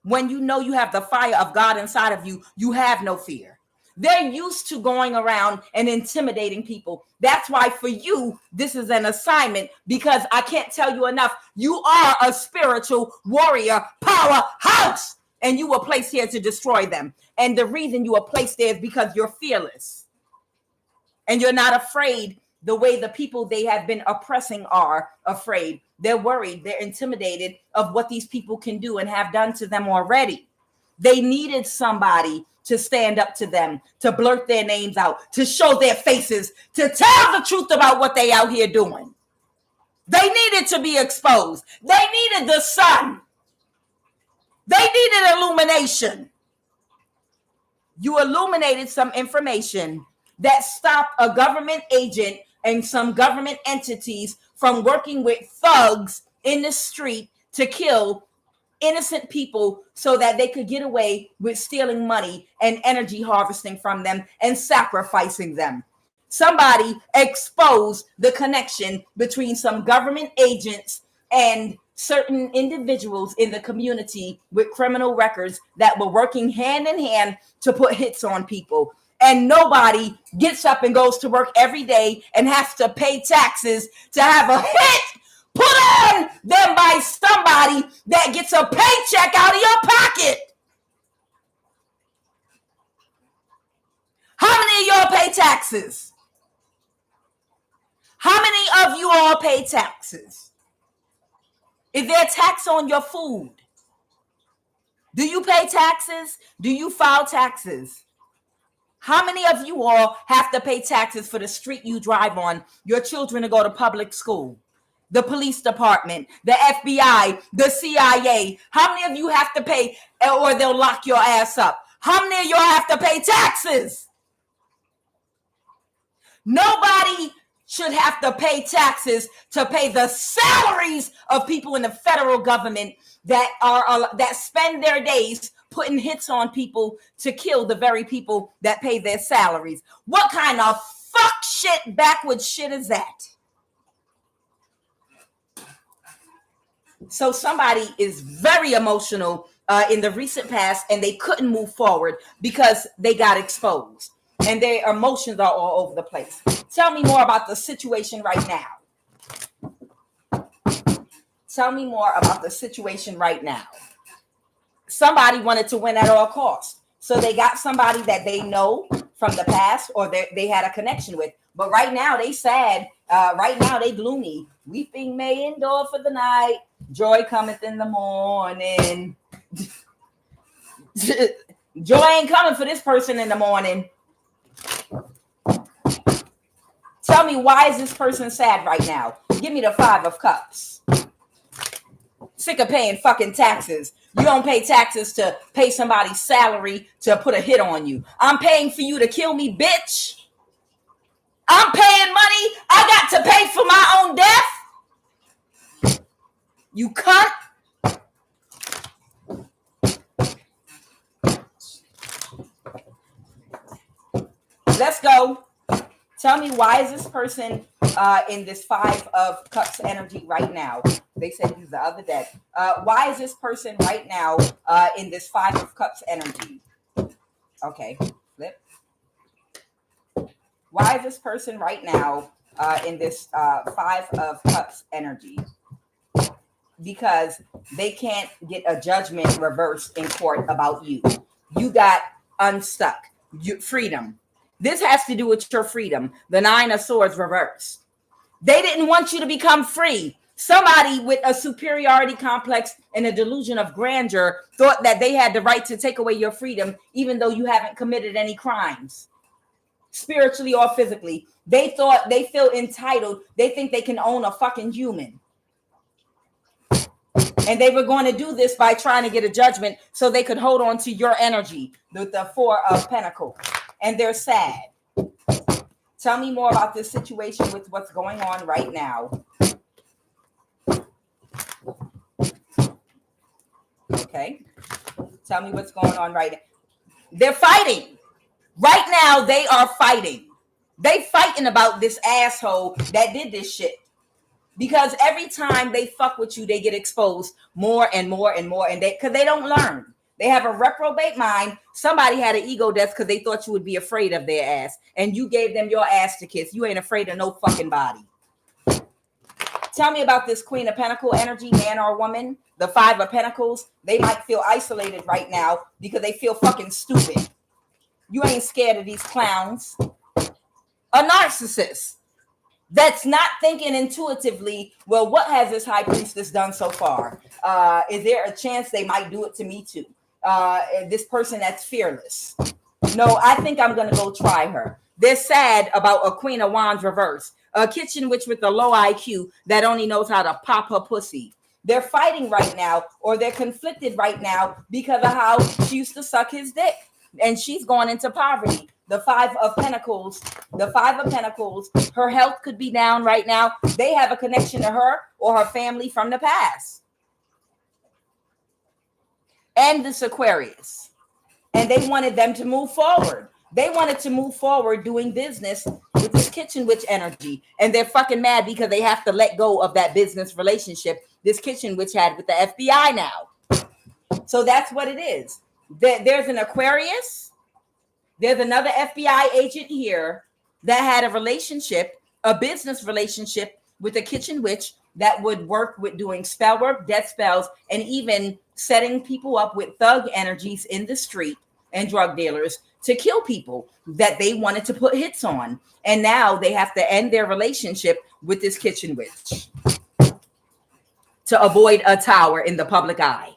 Speaker 1: When you know you have the fire of God inside of you, you have no fear. They're used to going around and intimidating people. That's why for you, this is an assignment, because I can't tell you enough. You are a spiritual warrior powerhouse, and you were placed here to destroy them. And the reason you were placed there is because you're fearless and you're not afraid the way the people they have been oppressing are afraid. They're worried. They're intimidated of what these people can do and have done to them already. They needed somebody to stand up to them, to blurt their names out, to show their faces, to tell the truth about what they out here doing. They needed to be exposed. They needed the sun. They needed illumination. You illuminated some information that stopped a government agent and some government entities from working with thugs in the street to kill innocent people so that they could get away with stealing money and energy harvesting from them and sacrificing them. Somebody exposed the connection between some government agents and certain individuals in the community with criminal records that were working hand in hand to put hits on people. And nobody gets up and goes to work every day and has to pay taxes to have a hit put on them by somebody that gets a paycheck out of your pocket. How many of y'all pay taxes? How many of you all pay taxes? Is there a tax on your food? Do you pay taxes? Do you file taxes? How many of you all have to pay taxes for the street you drive on, your children to go to public school, the police department, the FBI, the CIA? How many of you have to pay or they'll lock your ass up? How many of y'all have to pay taxes? Nobody should have to pay taxes to pay the salaries of people in the federal government that spend their days putting hits on people to kill the very people that pay their salaries. What kind of fuck shit, backward shit is that? So somebody is very emotional in the recent past, and they couldn't move forward because they got exposed, and their emotions are all over the place. Tell me more about the situation right now. Tell me more about the situation right now. Somebody wanted to win at all costs. So they got somebody that they know from the past or they had a connection with. But right now they sad. Right now they gloomy. Weeping may endure for the night. Joy cometh in the morning. Joy ain't coming for this person in the morning. Tell me, why is this person sad right now? Give me the 5 of Cups. Sick of paying fucking taxes. You don't pay taxes to pay somebody's salary to put a hit on you. I'm paying for you to kill me, bitch. I'm paying money. I got to pay for my own death. You cunt. Let's go. Tell me, why is this person in this 5 of Cups energy right now? They said he's the other deck. Why is this person right now in this 5 of Cups energy? Okay, flip. Why is this person right now in this 5 of Cups energy? Because they can't get a judgment reversed in court about you. You got unstuck. Freedom. This has to do with your freedom. The 9 of Swords reverse. They didn't want you to become free. Somebody with a superiority complex and a delusion of grandeur thought that they had the right to take away your freedom, even though you haven't committed any crimes, spiritually or physically. They thought they feel entitled. They think they can own a fucking human. And they were going to do this by trying to get a judgment so they could hold on to your energy with the 4 of Pentacles. And they're sad. Tell me more about this situation with what's going on right now. Okay. Tell me what's going on right now. They're fighting. Right now, they are fighting. They fighting about this asshole that did this shit. Because every time they fuck with you, they get exposed more and more and more. And because they don't learn. They have a reprobate mind. Somebody had an ego death because they thought you would be afraid of their ass. And you gave them your ass to kiss. You ain't afraid of no fucking body. Tell me about this Queen of Pentacles energy, man or woman. The 5 of Pentacles. They might feel isolated right now because they feel fucking stupid. You ain't scared of these clowns. A narcissist that's not thinking intuitively, well, what has this high priestess done so far? Is there a chance they might do it to me too? This person that's fearless. No, I think I'm going to go try her. They're sad about a Queen of Wands reverse. A kitchen witch with a low IQ that only knows how to pop her pussy. They're fighting right now, or they're conflicted right now because of how she used to suck his dick. And she's going into poverty. The 5 of Pentacles, her health could be down right now. They have a connection to her or her family from the past. And this Aquarius. And they wanted them to move forward. They wanted to move forward doing business with this kitchen witch energy. And they're fucking mad because they have to let go of that business relationship this kitchen witch had with the FBI now. So that's what it is. There's an Aquarius. There's another FBI agent here that had a relationship, a business relationship with a kitchen witch that would work with doing spell work, death spells, and even setting people up with thug energies in the street and drug dealers to kill people that they wanted to put hits on. And now they have to end their relationship with this kitchen witch to avoid a tower in the public eye.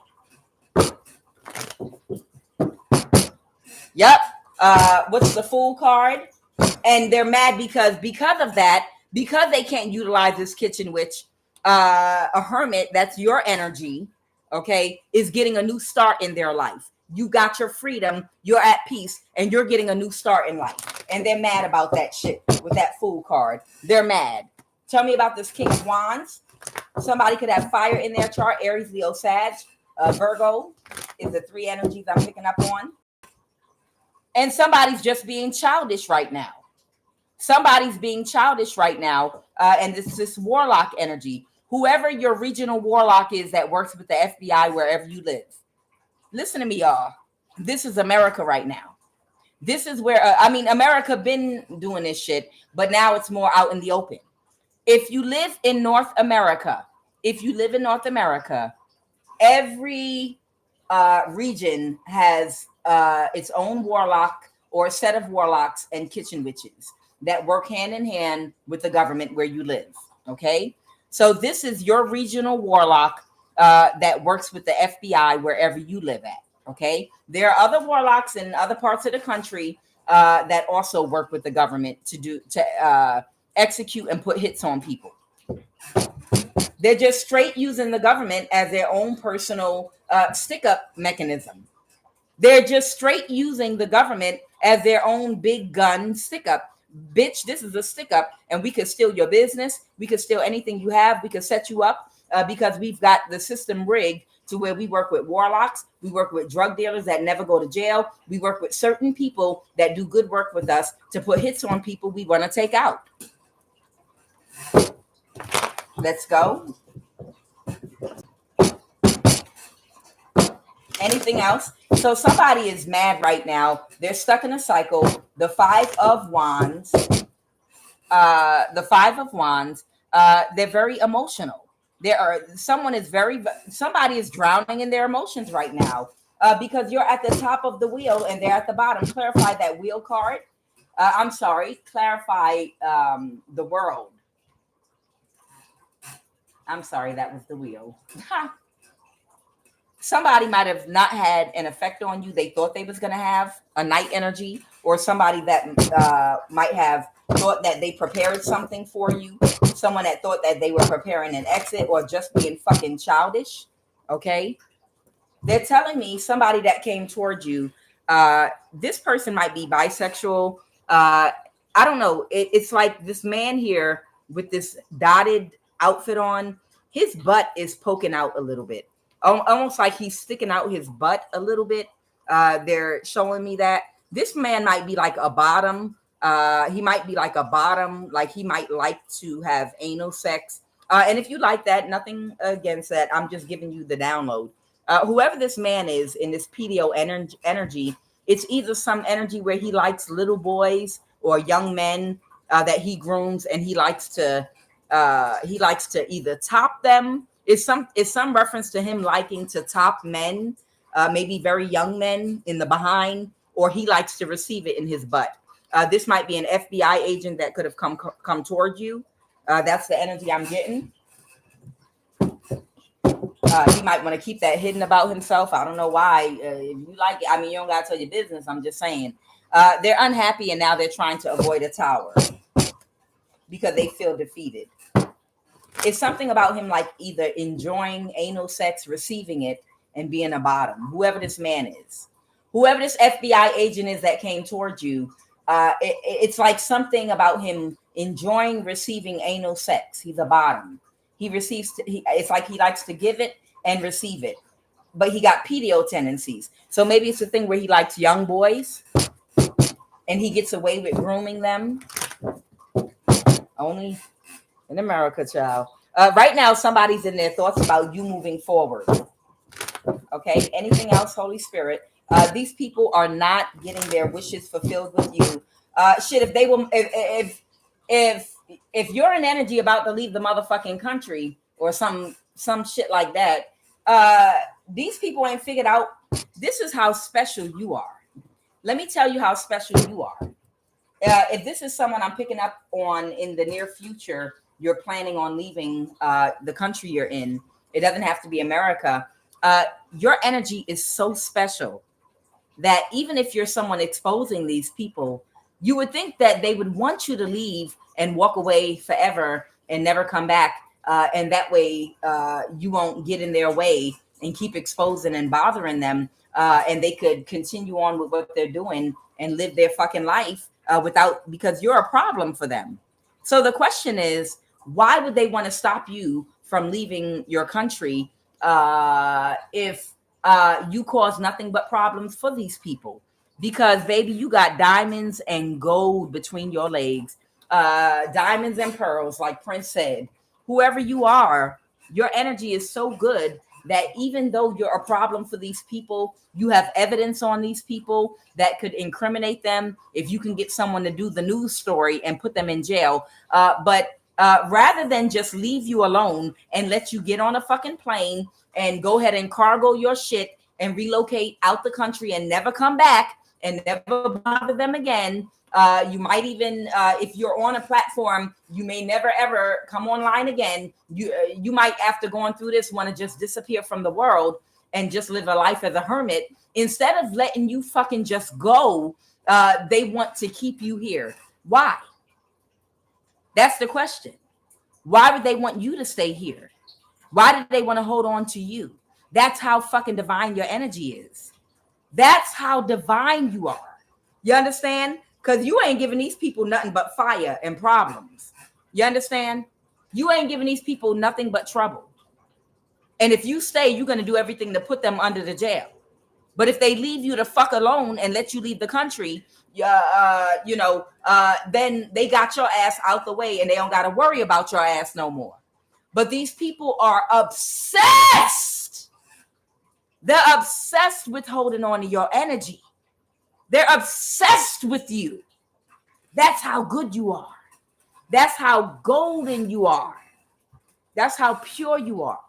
Speaker 1: Yep. What's the Fool card? And they're mad because of that, because they can't utilize this kitchen witch, a hermit, that's your energy, okay, is getting a new start in their life. You got your freedom, you're at peace, and you're getting a new start in life. And they're mad about that shit with that Fool card. They're mad. Tell me about this King of Wands. Somebody could have fire in their chart. Aries, Leo, Sag. Virgo is the 3 energies I'm picking up on. And somebody's just being childish right now. Somebody's being childish right now. And this warlock energy. Whoever your regional warlock is that works with the FBI wherever you live. Listen to me, y'all. This is America right now. This is where, America been doing this shit, but now it's more out in the open. If you live in North America, every region has its own warlock or a set of warlocks and kitchen witches that work hand in hand with the government where you live. Okay. So this is your regional warlock that works with the FBI wherever you live at. Okay. There are other warlocks in other parts of the country that also work with the government to execute and put hits on people. They're just straight using the government as their own personal stick-up mechanism. They're just straight using the government as their own big gun stick-up. Bitch, this is a stick-up, and we could steal your business. We could steal anything you have. We could set you up because we've got the system rigged to where we work with warlocks, we work with drug dealers that never go to jail, we work with certain people that do good work with us to put hits on people we want to take out. Let's go. Anything else? So somebody is mad right now. They're stuck in a cycle. The Five of Wands. They're very emotional. Somebody is drowning in their emotions right now because you're at the top of the wheel and they're at the bottom. Clarify that wheel card. Clarify the world. I'm sorry, that was the wheel. Somebody might have not had an effect on you they thought they was going to have, a night energy, or somebody that might have thought that they prepared something for you, someone that thought that they were preparing an exit or just being fucking childish, okay? They're telling me somebody that came towards you, this person might be bisexual. I don't know. It's like this man here with this dotted outfit on, his butt is poking out a little bit. Almost like he's sticking out his butt a little bit. They're showing me that this man might be like a bottom. He might be like a bottom, like he might like to have anal sex. And if you like that, nothing against that. I'm just giving you the download. Whoever this man is in this PDO energy, it's either some energy where he likes little boys or young men that he grooms, and he likes to either top them. It's some reference to him liking to top men, maybe very young men in the behind, or he likes to receive it in his butt. This might be an FBI agent that could have come toward you. That's the energy I'm getting. He might want to keep that hidden about himself. I don't know why. If you like it, I mean, you don't got to tell your business. I'm just saying. They're unhappy, and now they're trying to avoid a tower because they feel defeated. It's something about him like either enjoying anal sex, receiving it, and being a bottom. Whoever this man is, whoever this FBI agent is that came towards you, it's like something about him enjoying receiving anal sex. He's a bottom. It's like he likes to give it and receive it, but he got PDO tendencies. So maybe it's a thing where he likes young boys and he gets away with grooming them. Only in America, child. Right now, somebody's in their thoughts about you moving forward. Okay. Anything else, Holy Spirit? These people are not getting their wishes fulfilled with you. If they will, if you're an energy about to leave the motherfucking country or some shit like that, these people ain't figured out this is how special you are. Let me tell you how special you are. If this is someone I'm picking up on in the near future, you're planning on leaving the country you're in. It doesn't have to be America. Your energy is so special that even if you're someone exposing these people, you would think that they would want you to leave and walk away forever and never come back. And that way you won't get in their way and keep exposing and bothering them. And they could continue on with what they're doing and live their fucking life because you're a problem for them. So the question is, why would they want to stop you from leaving your country if you cause nothing but problems for these people? Because, baby, you got diamonds and gold between your legs, diamonds and pearls, like Prince said. Whoever you are, your energy is so good that even though you're a problem for these people, you have evidence on these people that could incriminate them if you can get someone to do the news story and put them in jail. But rather than just leave you alone and let you get on a fucking plane and go ahead and cargo your shit and relocate out the country and never come back and never bother them again. You might even, if you're on a platform, you may never ever come online again. You might, after going through this, want to just disappear from the world and just live a life as a hermit. Instead of letting you fucking just go, they want to keep you here. Why? That's the question. Why would they want you to stay here? Why did they want to hold on to you? That's how fucking divine your energy is. That's how divine you are. You understand? Because you ain't giving these people nothing but fire and problems. You understand? You ain't giving these people nothing but trouble. And if you stay, you're going to do everything to put them under the jail. But if they leave you the fuck alone and let you leave the country, then they got your ass out the way and they don't got to worry about your ass no more. But these people are obsessed. They're obsessed with holding on to your energy. They're obsessed with you. That's how good you are. That's how golden you are. That's how pure you are.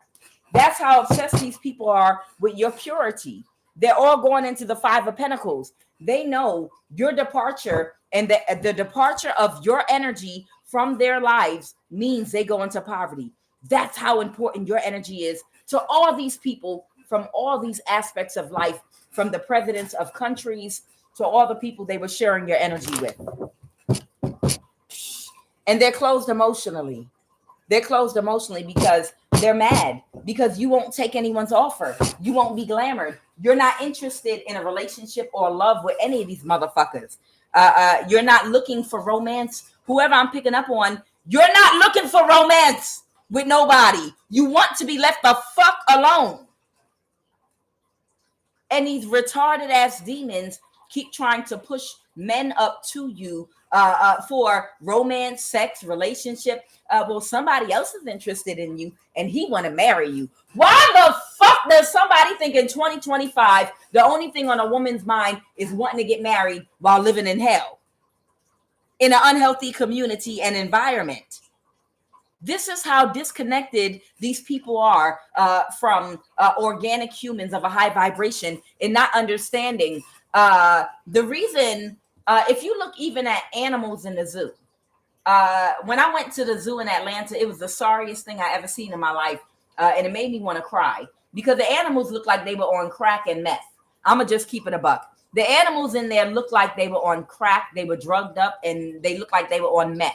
Speaker 1: That's how obsessed these people are with your purity. They're all going into the Five of Pentacles. They know your departure and the departure of your energy from their lives means they go into poverty. That's how important your energy is to all these people from all these aspects of life, from the presidents of countries to all the people they were sharing your energy with. And they're closed emotionally. They're closed emotionally because they're mad, because you won't take anyone's offer. You won't be glamored. You're not interested in a relationship or love with any of these motherfuckers. You're not looking for romance. Whoever I'm picking up on, you're not looking for romance with nobody. You want to be left the fuck alone. And these retarded ass demons keep trying to push men up to you for romance, sex, relationship. Well, somebody else is interested in you and he want to marry you. Why the fuck does somebody think in 2025 the only thing on a woman's mind is wanting to get married while living in hell in an unhealthy community and environment? This is how disconnected these people are from organic humans of a high vibration and not understanding the reason. If you look even at animals in the zoo, when I went to the zoo in Atlanta, it was the sorriest thing I ever seen in my life. And it made me want to cry because the animals looked like they were on crack and meth. I'm going to just keep it a buck. The animals in there looked like they were on crack. They were drugged up and they looked like they were on meth.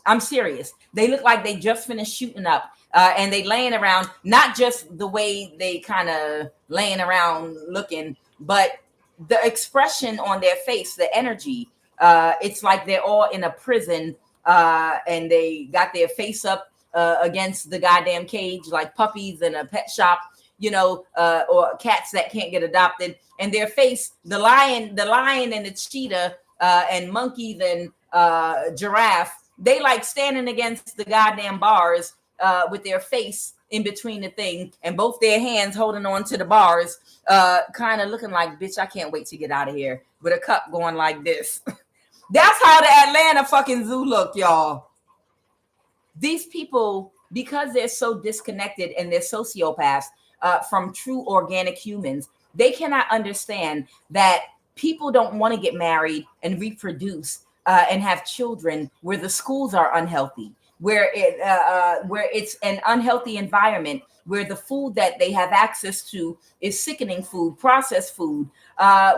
Speaker 1: I'm serious. They look like they just finished shooting up and they laying around, not just the way they kind of laying around looking, but the expression on their face, the energy. It's like they're all in a prison and they got their face up against the goddamn cage like puppies in a pet shop, or cats that can't get adopted. And their face, the lion and the cheetah and monkeys and giraffe, they like standing against the goddamn bars with their face in between the thing and both their hands holding on to the bars, kind of looking like, bitch, I can't wait to get out of here, with a cup going like this. That's how the Atlanta fucking zoo look, y'all. These people, because they're so disconnected and they're sociopaths from true organic humans, they cannot understand that people don't want to get married and reproduce and have children where the schools are unhealthy, where it's an unhealthy environment, where the food that they have access to is sickening food, processed food,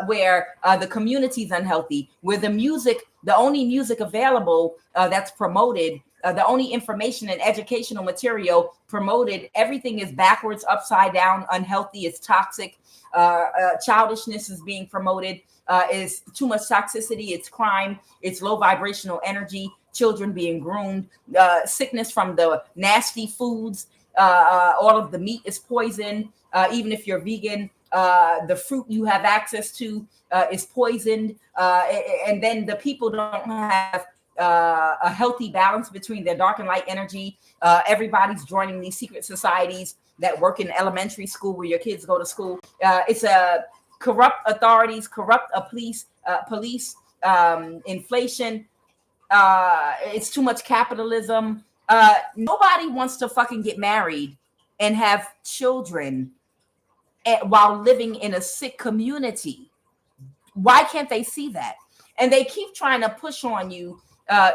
Speaker 1: where the community is unhealthy, where the only music available that's promoted, the only information and educational material promoted, everything is backwards, upside down, unhealthy, it's toxic. Childishness is being promoted, is too much toxicity, it's crime, it's low vibrational energy, children being groomed, sickness from the nasty foods, all of the meat is poison, even if you're vegan, the fruit you have access to is poisoned, and then the people don't have a healthy balance between their dark and light energy. Everybody's joining these secret societies that work in elementary school where your kids go to school. It's a corrupt authorities, corrupt police, inflation. It's too much capitalism. Nobody wants to fucking get married and have children while living in a sick community. Why can't they see that? And they keep trying to push on you.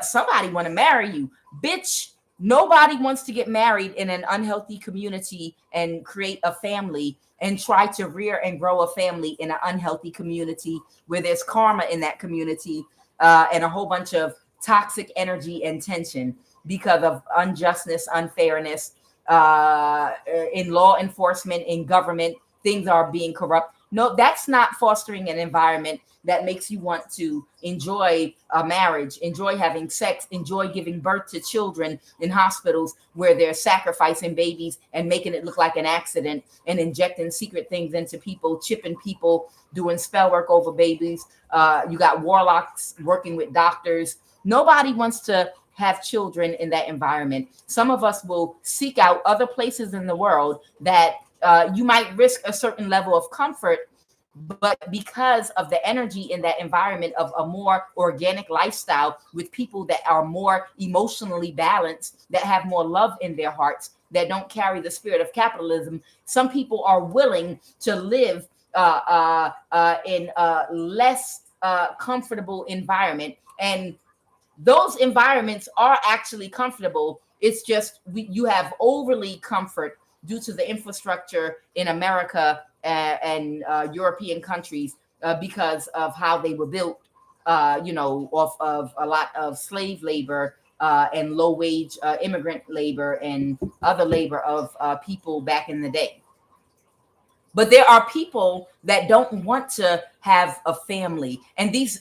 Speaker 1: Somebody want to marry you, bitch. Nobody wants to get married in an unhealthy community and create a family and try to rear and grow a family in an unhealthy community where there's karma in that community and a whole bunch of toxic energy and tension because of unjustness, unfairness in law enforcement, in government. Things are being corrupt. No, that's not fostering an environment that makes you want to enjoy a marriage, enjoy having sex, enjoy giving birth to children in hospitals where they're sacrificing babies and making it look like an accident and injecting secret things into people, chipping people, doing spell work over babies. You got warlocks working with doctors. Nobody wants to have children in that environment. Some of us will seek out other places in the world that you might risk a certain level of comfort, but because of the energy in that environment of a more organic lifestyle with people that are more emotionally balanced, that have more love in their hearts, that don't carry the spirit of capitalism, some people are willing to live in a less comfortable environment. And those environments are actually comfortable. It's just you have overly comfort due to the infrastructure in America and European countries because of how they were built, off of a lot of slave labor and low wage immigrant labor and other labor of people back in the day. But there are people that don't want to have a family, and these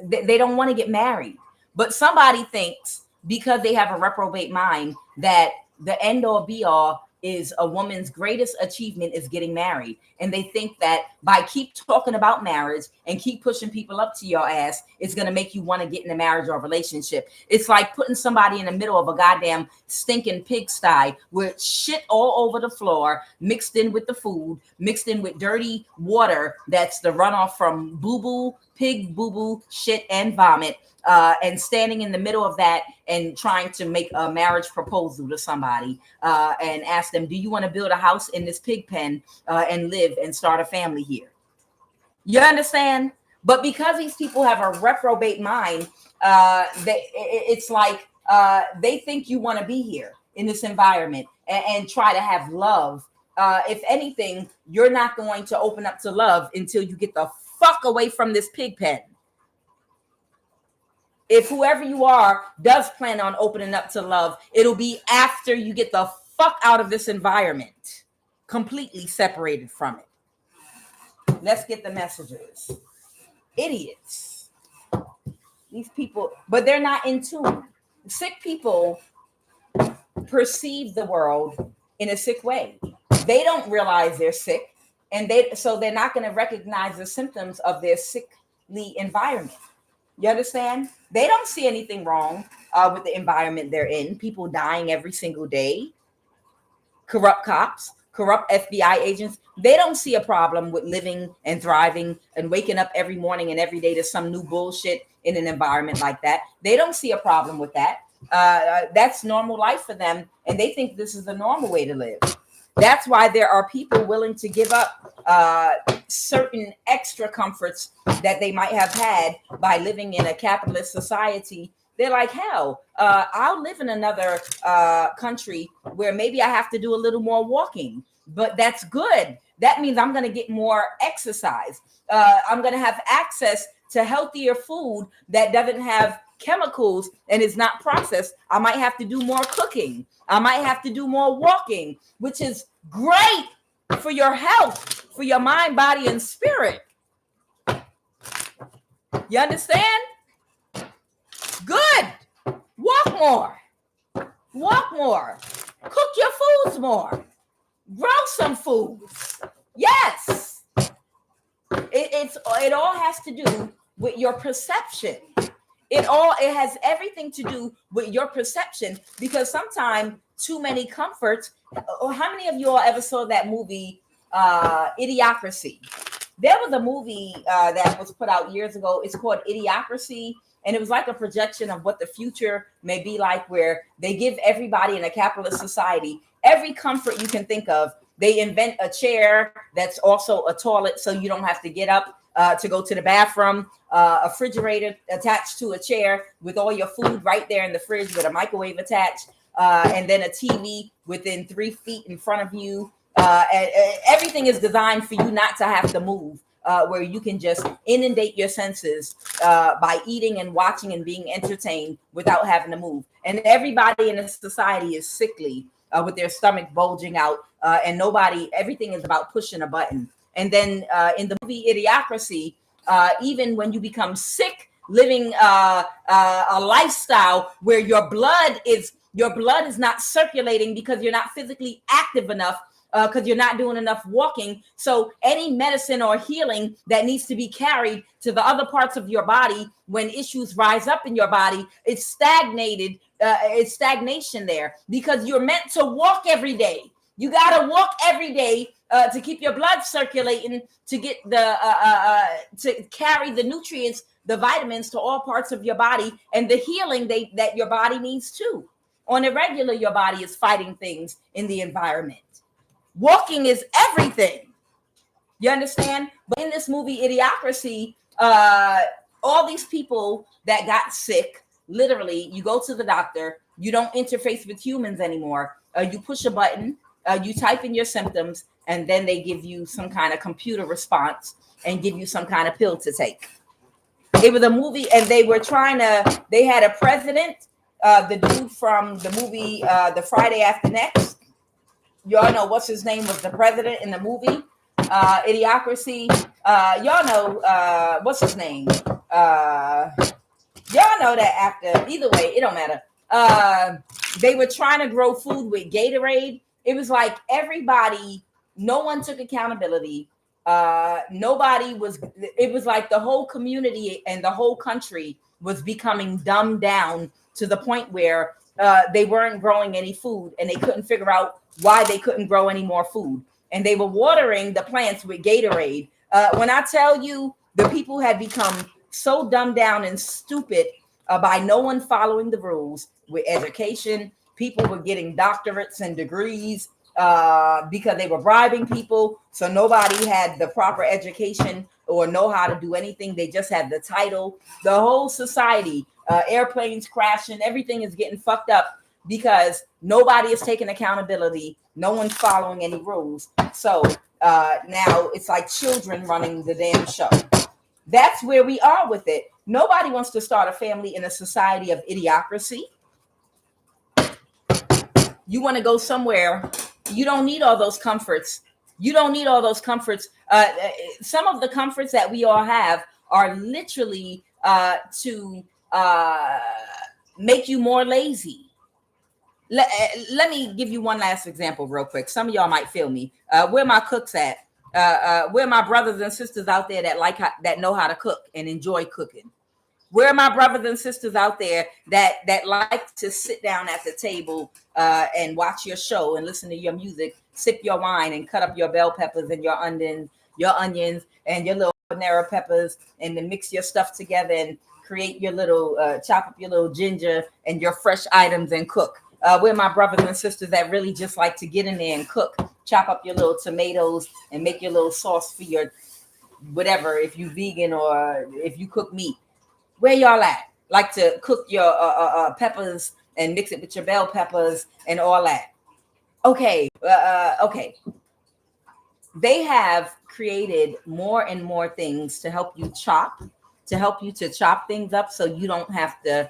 Speaker 1: they don't want to get married. But somebody thinks because they have a reprobate mind that the end all be all is a woman's greatest achievement is getting married. And they think that by keep talking about marriage and keep pushing people up to your ass, it's going to make you want to get in a marriage or a relationship. It's like putting somebody in the middle of a goddamn stinking pigsty with shit all over the floor, mixed in with the food, mixed in with dirty water. That's the runoff from boo-boo, pig boo-boo, shit, and vomit. And standing in the middle of that and trying to make a marriage proposal to somebody and ask them, do you want to build a house in this pig pen and live and start a family here? You understand? But because these people have a reprobate mind, it's like they think you want to be here in this environment and try to have love. If anything, you're not going to open up to love until you get the fuck away from this pig pen. If whoever you are does plan on opening up to love, it'll be after you get the fuck out of this environment, completely separated from it. Let's get the messages. Idiots. These people, but they're not in tune. Sick people perceive the world in a sick way. They don't realize they're sick, and they're not going to recognize the symptoms of their sickly environment. You understand? They don't see anything wrong with the environment they're in. People dying every single day. Corrupt cops, corrupt FBI agents. They don't see a problem with living and thriving and waking up every morning and every day to some new bullshit in an environment like that. They don't see a problem with that. That's normal life for them. And they think this is the normal way to live. That's why there are people willing to give up certain extra comforts that they might have had by living in a capitalist society. They're like, hell, I'll live in another country where maybe I have to do a little more walking, but that's good. That means I'm going to get more exercise. I'm going to have access to healthier food that doesn't have chemicals and is not processed. I might have to do more cooking. I might have to do more walking, which is great for your health, for your mind, body, and spirit. You understand? Good. Walk more. Walk more. Cook your foods more. Grow some foods. Yes. It all has to do with your perception. It has everything to do with your perception, because sometimes too many comforts. How many of you all ever saw that movie, Idiocracy? There was a movie that was put out years ago. It's called Idiocracy. And it was like a projection of what the future may be like, where they give everybody in a capitalist society every comfort you can think of. They invent a chair that's also a toilet, so you don't have to get up to go to the bathroom, a refrigerator attached to a chair with all your food right there in the fridge with a microwave attached, and then a TV within 3 feet in front of you. And everything is designed for you not to have to move, where you can just inundate your senses by eating and watching and being entertained without having to move. And everybody in the society is sickly with their stomach bulging out, and everything is about pushing a button. And then in the movie Idiocracy, even when you become sick, living a lifestyle where your blood is not circulating because you're not physically active enough, because you're not doing enough walking. So any medicine or healing that needs to be carried to the other parts of your body, when issues rise up in your body, it's stagnated. It's stagnation there, because you're meant to walk every day. You got to walk every day to keep your blood circulating, to get to carry the nutrients, the vitamins to all parts of your body, and the healing that your body needs too. On a regular, your body is fighting things in the environment. Walking is everything. You understand? But in this movie Idiocracy, all these people that got sick, literally, you go to the doctor, you don't interface with humans anymore. You push a button, you type in your symptoms, and then they give you some kind of computer response and give you some kind of pill to take. It was a movie, and they had a president, the dude from the movie The Friday After Next. Y'all know what's his name was the president in the movie Idiocracy. Y'all know what's his name. Y'all know that actor. Either way, it don't matter. They were trying to grow food with Gatorade. It was like everybody, no one took accountability. It was like the whole community and the whole country was becoming dumbed down to the point where they weren't growing any food, and they couldn't figure out why they couldn't grow any more food. And they were watering the plants with Gatorade. When I tell you, the people had become so dumbed down and stupid by no one following the rules with education. People were getting doctorates and degrees because they were bribing people. So nobody had the proper education or know how to do anything. They just had the title. The whole society, airplanes crashing, everything is getting fucked up because nobody is taking accountability. No one's following any rules. So now it's like children running the damn show. That's where we are with it. Nobody wants to start a family in a society of idiocracy. You want to go somewhere. You don't need all those comforts. You don't need all those comforts. Some of the comforts that we all have are literally to make you more lazy. Let me give you one last example real quick. Some of y'all might feel me. Where my cooks at? Where my brothers and sisters out there that know how to cook and enjoy cooking? Where are my brothers and sisters out there that like to sit down at the table and watch your show and listen to your music, sip your wine, and cut up your bell peppers and your onions and your little habanero peppers, and then mix your stuff together and create your little chop up your little ginger and your fresh items and cook? Where my brothers and sisters that really just like to get in there and cook, chop up your little tomatoes and make your little sauce for your whatever, if you vegan or if you cook meat? Where y'all at? Like to cook your peppers and mix it with your bell peppers and all that. Okay. Okay. They have created more and more things to help you chop things up so you don't have to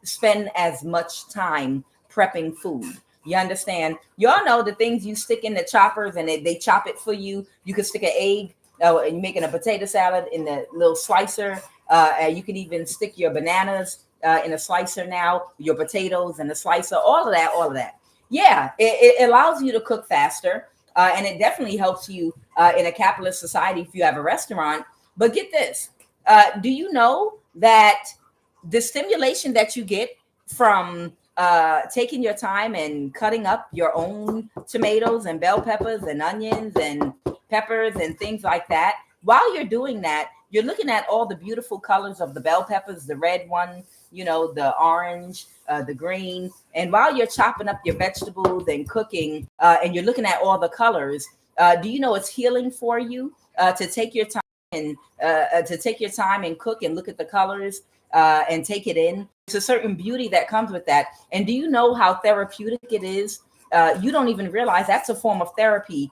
Speaker 1: spend as much time prepping food. You understand? Y'all know the things you stick in the choppers and they chop it for you. You can stick an egg and you're making a potato salad in the little slicer. You can even stick your bananas in a slicer now, your potatoes in a slicer, all of that. Yeah, it allows you to cook faster. And it definitely helps you in a capitalist society if you have a restaurant. But get this. Do you know that the stimulation that you get from taking your time and cutting up your own tomatoes and bell peppers and onions and peppers and things like that, while you're doing that, you're looking at all the beautiful colors of the bell peppers, the red one, the orange, the green. And while you're chopping up your vegetables and cooking, and you're looking at all the colors, do you know it's healing for you to take your time and cook and look at the colors and take it in? It's a certain beauty that comes with that. And do you know how therapeutic it is? You don't even realize that's a form of therapy.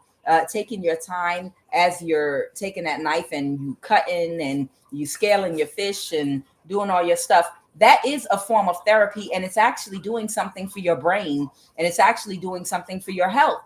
Speaker 1: Taking your time as you're taking that knife and you cutting and you scaling your fish and doing all your stuff. That is a form of therapy, and it's actually doing something for your brain, and it's actually doing something for your health.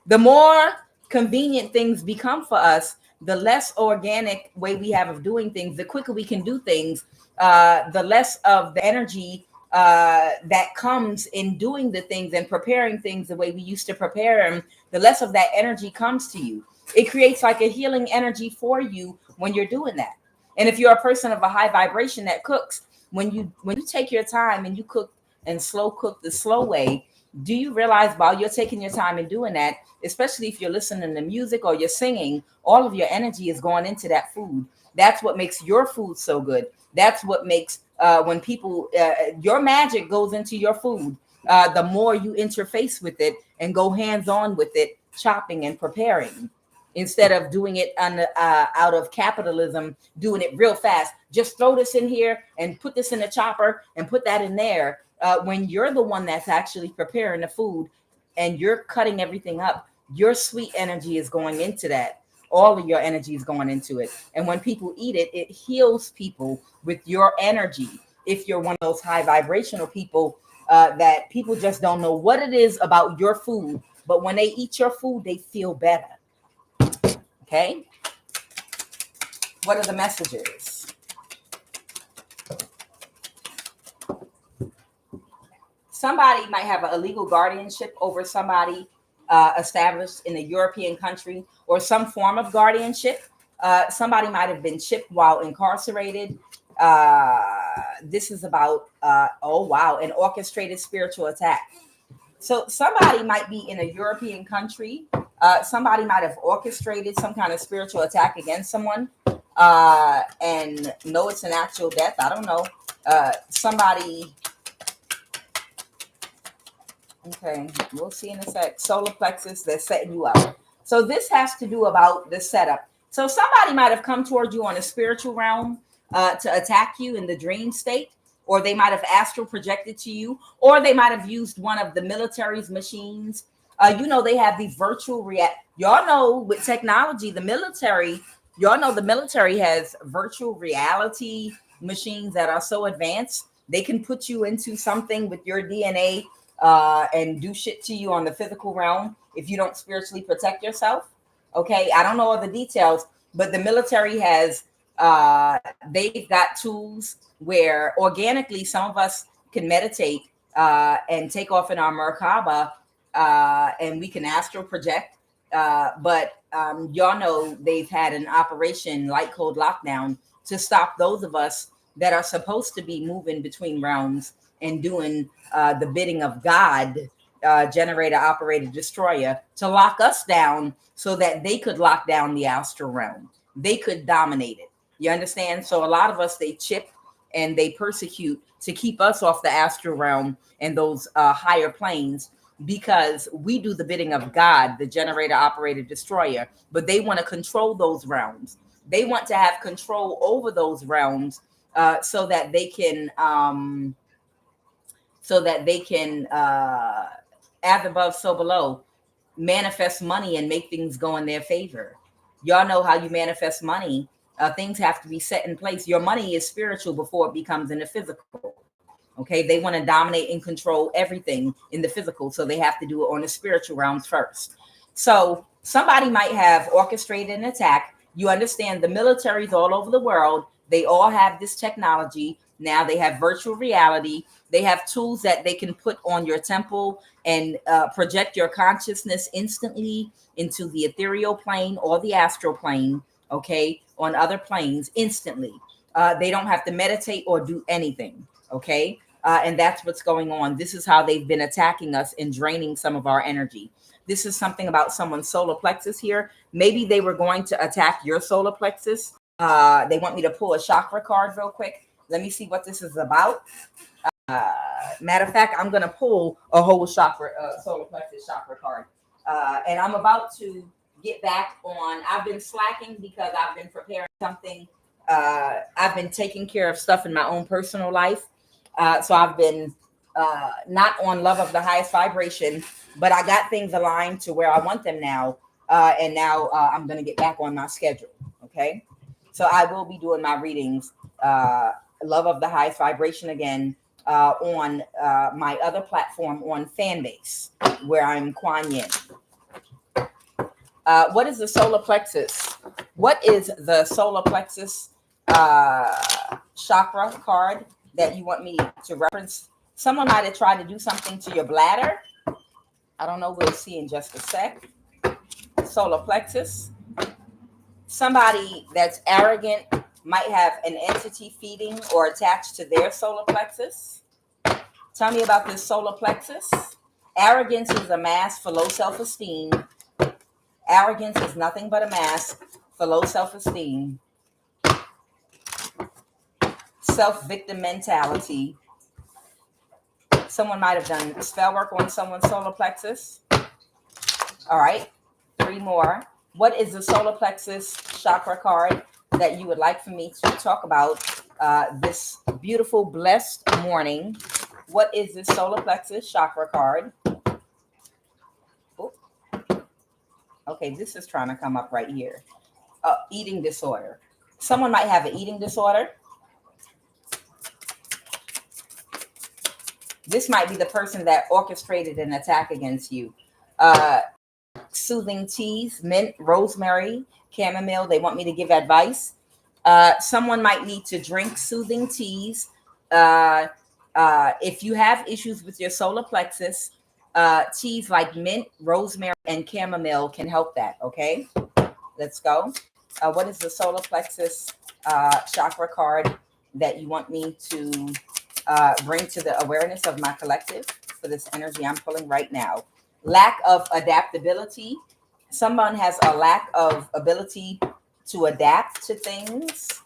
Speaker 1: The more convenient things become for us, the less organic way we have of doing things, the quicker we can do things, the less of the energy that comes in doing the things and preparing things the way we used to prepare them, the less of that energy comes to you. It creates like a healing energy for you when you're doing that. And if you're a person of a high vibration that cooks, when you take your time and you cook and slow cook the slow way, do you realize while you're taking your time and doing that, especially if you're listening to music or you're singing, all of your energy is going into that food. That's what makes your food so good. That's what makes when people your magic goes into your food. The more you interface with it and go hands on with it, chopping and preparing, instead of doing it on out of capitalism, doing it real fast. Just throw this in here and put this in the chopper and put that in there. When you're the one that's actually preparing the food and you're cutting everything up, your sweet energy is going into that. All of your energy is going into it. And when people eat it, it heals people with your energy. If you're one of those high vibrational people that people just don't know what it is about your food, but when they eat your food, they feel better. Okay. What are the messages? Somebody might have an illegal guardianship over somebody established in a European country, or some form of guardianship. Somebody might have been chipped while incarcerated. This is about, oh, wow, an orchestrated spiritual attack. So somebody might be in a European country. Somebody might have orchestrated some kind of spiritual attack against someone and know it's an actual death. I don't know. Somebody... Okay, we'll see in a sec. Solar plexus, they're setting you up. So this has to do about the setup. So somebody might have come towards you on a spiritual realm to attack you in the dream state, or they might have astral projected to you, or they might have used one of the military's machines. They have these virtual y'all know with technology, the military has virtual reality machines that are so advanced. They can put you into something with your DNA and do shit to you on the physical realm if you don't spiritually protect yourself. Okay, I don't know all the details, but the military has they've got tools where organically some of us can meditate and take off in our Merkaba and we can astral project. But y'all know they've had an operation light code lockdown to stop those of us that are supposed to be moving between realms and doing the bidding of God, generator, operator, destroyer, to lock us down so that they could lock down the astral realm. They could dominate it. You understand? So a lot of us, they chip and they persecute to keep us off the astral realm and those higher planes, because we do the bidding of God, the generator, operator, destroyer, but they want to control those realms. They want to have control over those realms so that they can as above, so below, manifest money and make things go in their favor. Y'all know how you manifest money. Things have to be set in place. Your money is spiritual before it becomes in the physical. Okay, they want to dominate and control everything in the physical, so they have to do it on the spiritual realms first. So somebody might have orchestrated an attack. You understand the militaries all over the world, they all have this technology. Now they have virtual reality. They have tools that they can put on your temple and project your consciousness instantly into the ethereal plane or the astral plane, okay, on other planes instantly. They don't have to meditate or do anything, okay? And that's what's going on. This is how they've been attacking us and draining some of our energy. This is something about someone's solar plexus here. Maybe they were going to attack your solar plexus. They want me to pull a chakra card real quick. Let me see what this is about. Matter of fact, I'm going to pull a whole chakra, solar plexus chakra card. And I'm about to get back on. I've been slacking because I've been preparing something. I've been taking care of stuff in my own personal life. So I've been not on love of the highest vibration, but I got things aligned to where I want them now. And now I'm going to get back on my schedule. Okay. So I will be doing my readings, love of the highest vibration again, on my other platform on Fanbase, where I'm QUAN Yin. What is the solar plexus? What is the solar plexus chakra card that you want me to reference? Someone might have tried to do something to your bladder. I don't know. We'll see in just a sec. Solar plexus. Somebody that's arrogant might have an entity feeding or attached to their solar plexus. Tell me about this solar plexus. Arrogance is a mask for low self-esteem. Arrogance is nothing but a mask for low self-esteem. Self-victim mentality. Someone might have done spell work on someone's solar plexus. All right, 3 more. What is the solar plexus chakra card that you would like for me to talk about this beautiful, blessed morning? What is this solar plexus chakra card? Oh. Okay, this is trying to come up right here. Eating disorder. Someone might have an eating disorder. This might be the person that orchestrated an attack against you. Soothing teas, mint, rosemary, chamomile. They want me to give advice. Someone might need to drink soothing teas. If you have issues with your solar plexus, teas like mint, rosemary, and chamomile can help that. Okay, let's go. What is the solar plexus chakra card that you want me to bring to the awareness of my collective for this energy I'm pulling right now? Lack of adaptability. Someone has a lack of ability to adapt to things.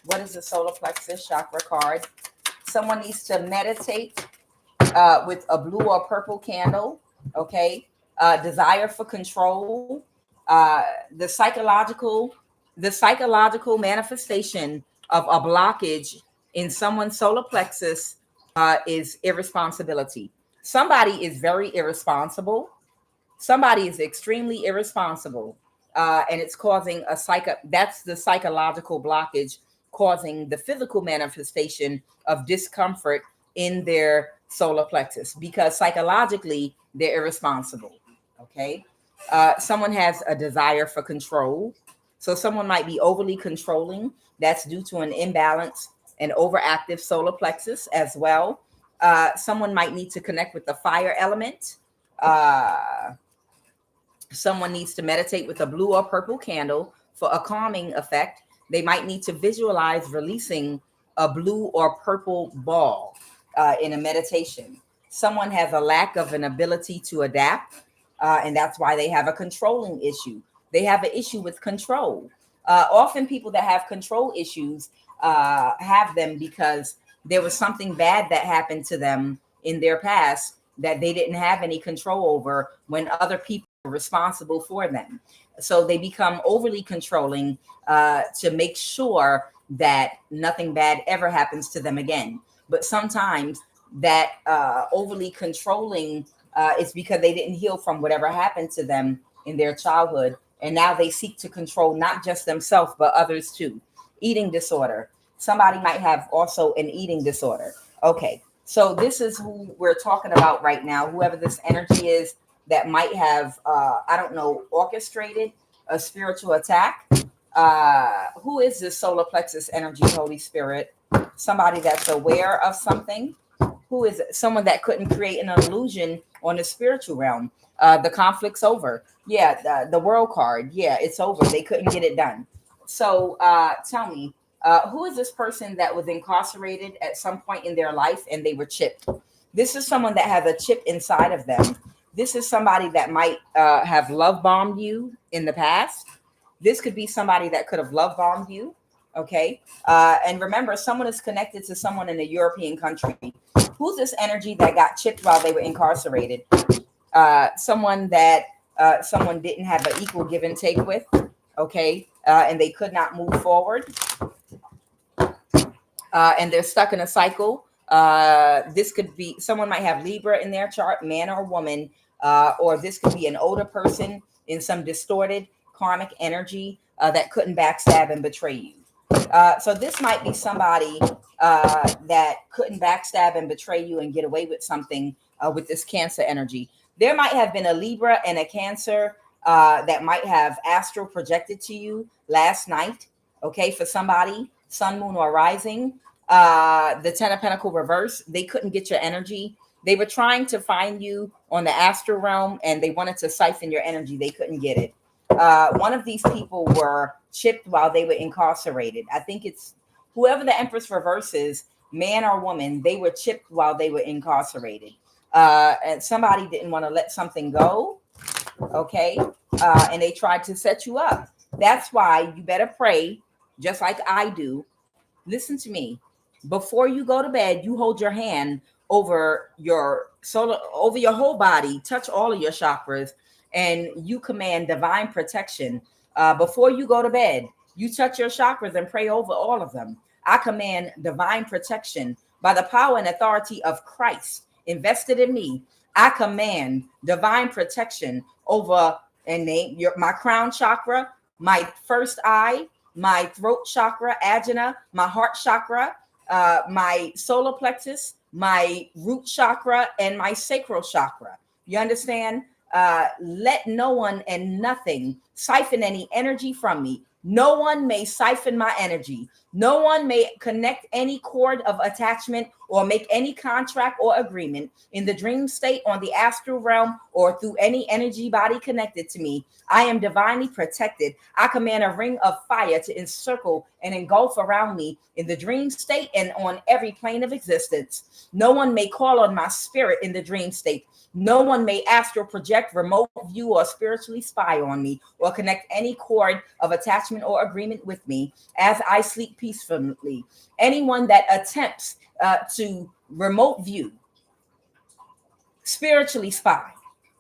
Speaker 1: What is the solar plexus chakra card? Someone needs to meditate with a blue or purple candle. Okay. Desire for control. The psychological manifestation of a blockage in someone's solar plexus is irresponsibility. Somebody is very irresponsible. Somebody is extremely irresponsible, and it's causing that's the psychological blockage causing the physical manifestation of discomfort in their solar plexus, because psychologically they're irresponsible. Okay. Someone has a desire for control. So someone might be overly controlling. That's due to an imbalance and overactive solar plexus as well. Someone might need to connect with the fire element. Someone needs to meditate with a blue or purple candle for a calming effect. They might need to visualize releasing a blue or purple ball in a meditation. Someone has a lack of an ability to adapt, and that's why they have a controlling issue. They have an issue with control. Often people that have control issues have them because there was something bad that happened to them in their past that they didn't have any control over when other people were responsible for them. So they become overly controlling to make sure that nothing bad ever happens to them again. But sometimes that overly controlling is because they didn't heal from whatever happened to them in their childhood. And now they seek to control not just themselves, but others too. Eating disorder. Somebody might have also an eating disorder. Okay, so this is who we're talking about right now. Whoever this energy is that might have, orchestrated a spiritual attack. Who is this solar plexus energy, Holy Spirit? Somebody that's aware of something. Who is it? Someone that couldn't create an illusion on the spiritual realm. The conflict's over. Yeah, the world card. Yeah, it's over. They couldn't get it done. So tell me, who is this person that was incarcerated at some point in their life and they were chipped? This is someone that has a chip inside of them. This is somebody that might have love bombed you in the past. This could be somebody that could have love bombed you. Okay. And remember, someone is connected to someone in a European country. Who's this energy that got chipped while they were incarcerated? Someone that someone didn't have an equal give and take with. Okay. And they could not move forward. And they're stuck in a cycle. This could be someone might have Libra in their chart, man or woman, or this could be an older person in some distorted karmic energy that couldn't backstab and betray you. So this might be somebody that couldn't backstab and betray you and get away with something with this Cancer energy. There might have been a Libra and a Cancer that might have astral projected to you last night. Okay, for somebody, sun, moon, or rising. The 10 of Pentacles reverse, they couldn't get your energy. They were trying to find you on the astral realm, and they wanted to siphon your energy. They couldn't get it. One of these people were chipped while they were incarcerated. I think it's whoever the Empress reverse is, man or woman, they were chipped while they were incarcerated. And somebody didn't want to let something go. Okay. And they tried to set you up. That's why you better pray, just like I do. Listen to me. Before you go to bed, you hold your hand over your solar, over your whole body, touch all of your chakras, and you command divine protection. Before you go to bed, you touch your chakras and pray over all of them. I command divine protection by the power and authority of Christ invested in me. I command divine protection over and name my crown chakra, my first eye, my throat chakra, ajna, my heart chakra, my solar plexus, my root chakra, and my sacral chakra. You understand? Let no one and nothing siphon any energy from me. No one may siphon my energy. No one may connect any cord of attachment or make any contract or agreement in the dream state, on the astral realm, or through any energy body connected to me. I am divinely protected. I command a ring of fire to encircle and engulf around me in the dream state and on every plane of existence. No one may call on my spirit in the dream state. No one may astral project, remote view, or spiritually spy on me, or connect any cord of attachment or agreement with me as I sleep peacefully. Anyone that attempts to remote view, spiritually spy,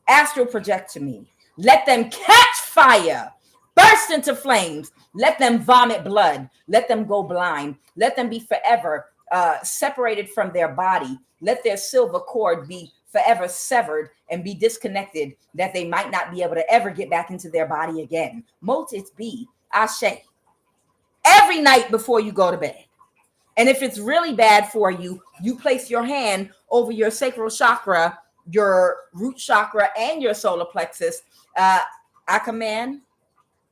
Speaker 1: astral project to me, let them catch fire, burst into flames, let them vomit blood, let them go blind, let them be forever separated from their body, let their silver cord be forever severed and be disconnected, that they might not be able to ever get back into their body again. Mote it be, Ashe. Every night before you go to bed. And if it's really bad for you, you place your hand over your sacral chakra, your root chakra, and your solar plexus. I command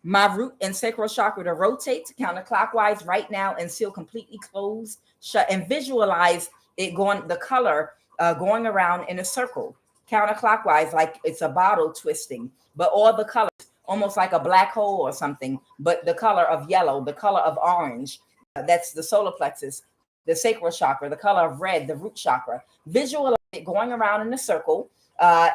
Speaker 1: my root and sacral chakra to rotate counterclockwise right now and seal completely closed, shut, and visualize it going, the color going around in a circle, counterclockwise, like it's a bottle twisting, but all the colors, almost like a black hole or something, but the color of yellow, the color of orange, that's the solar plexus, the sacral chakra, the color of red, the root chakra. Visualize it going around in a circle,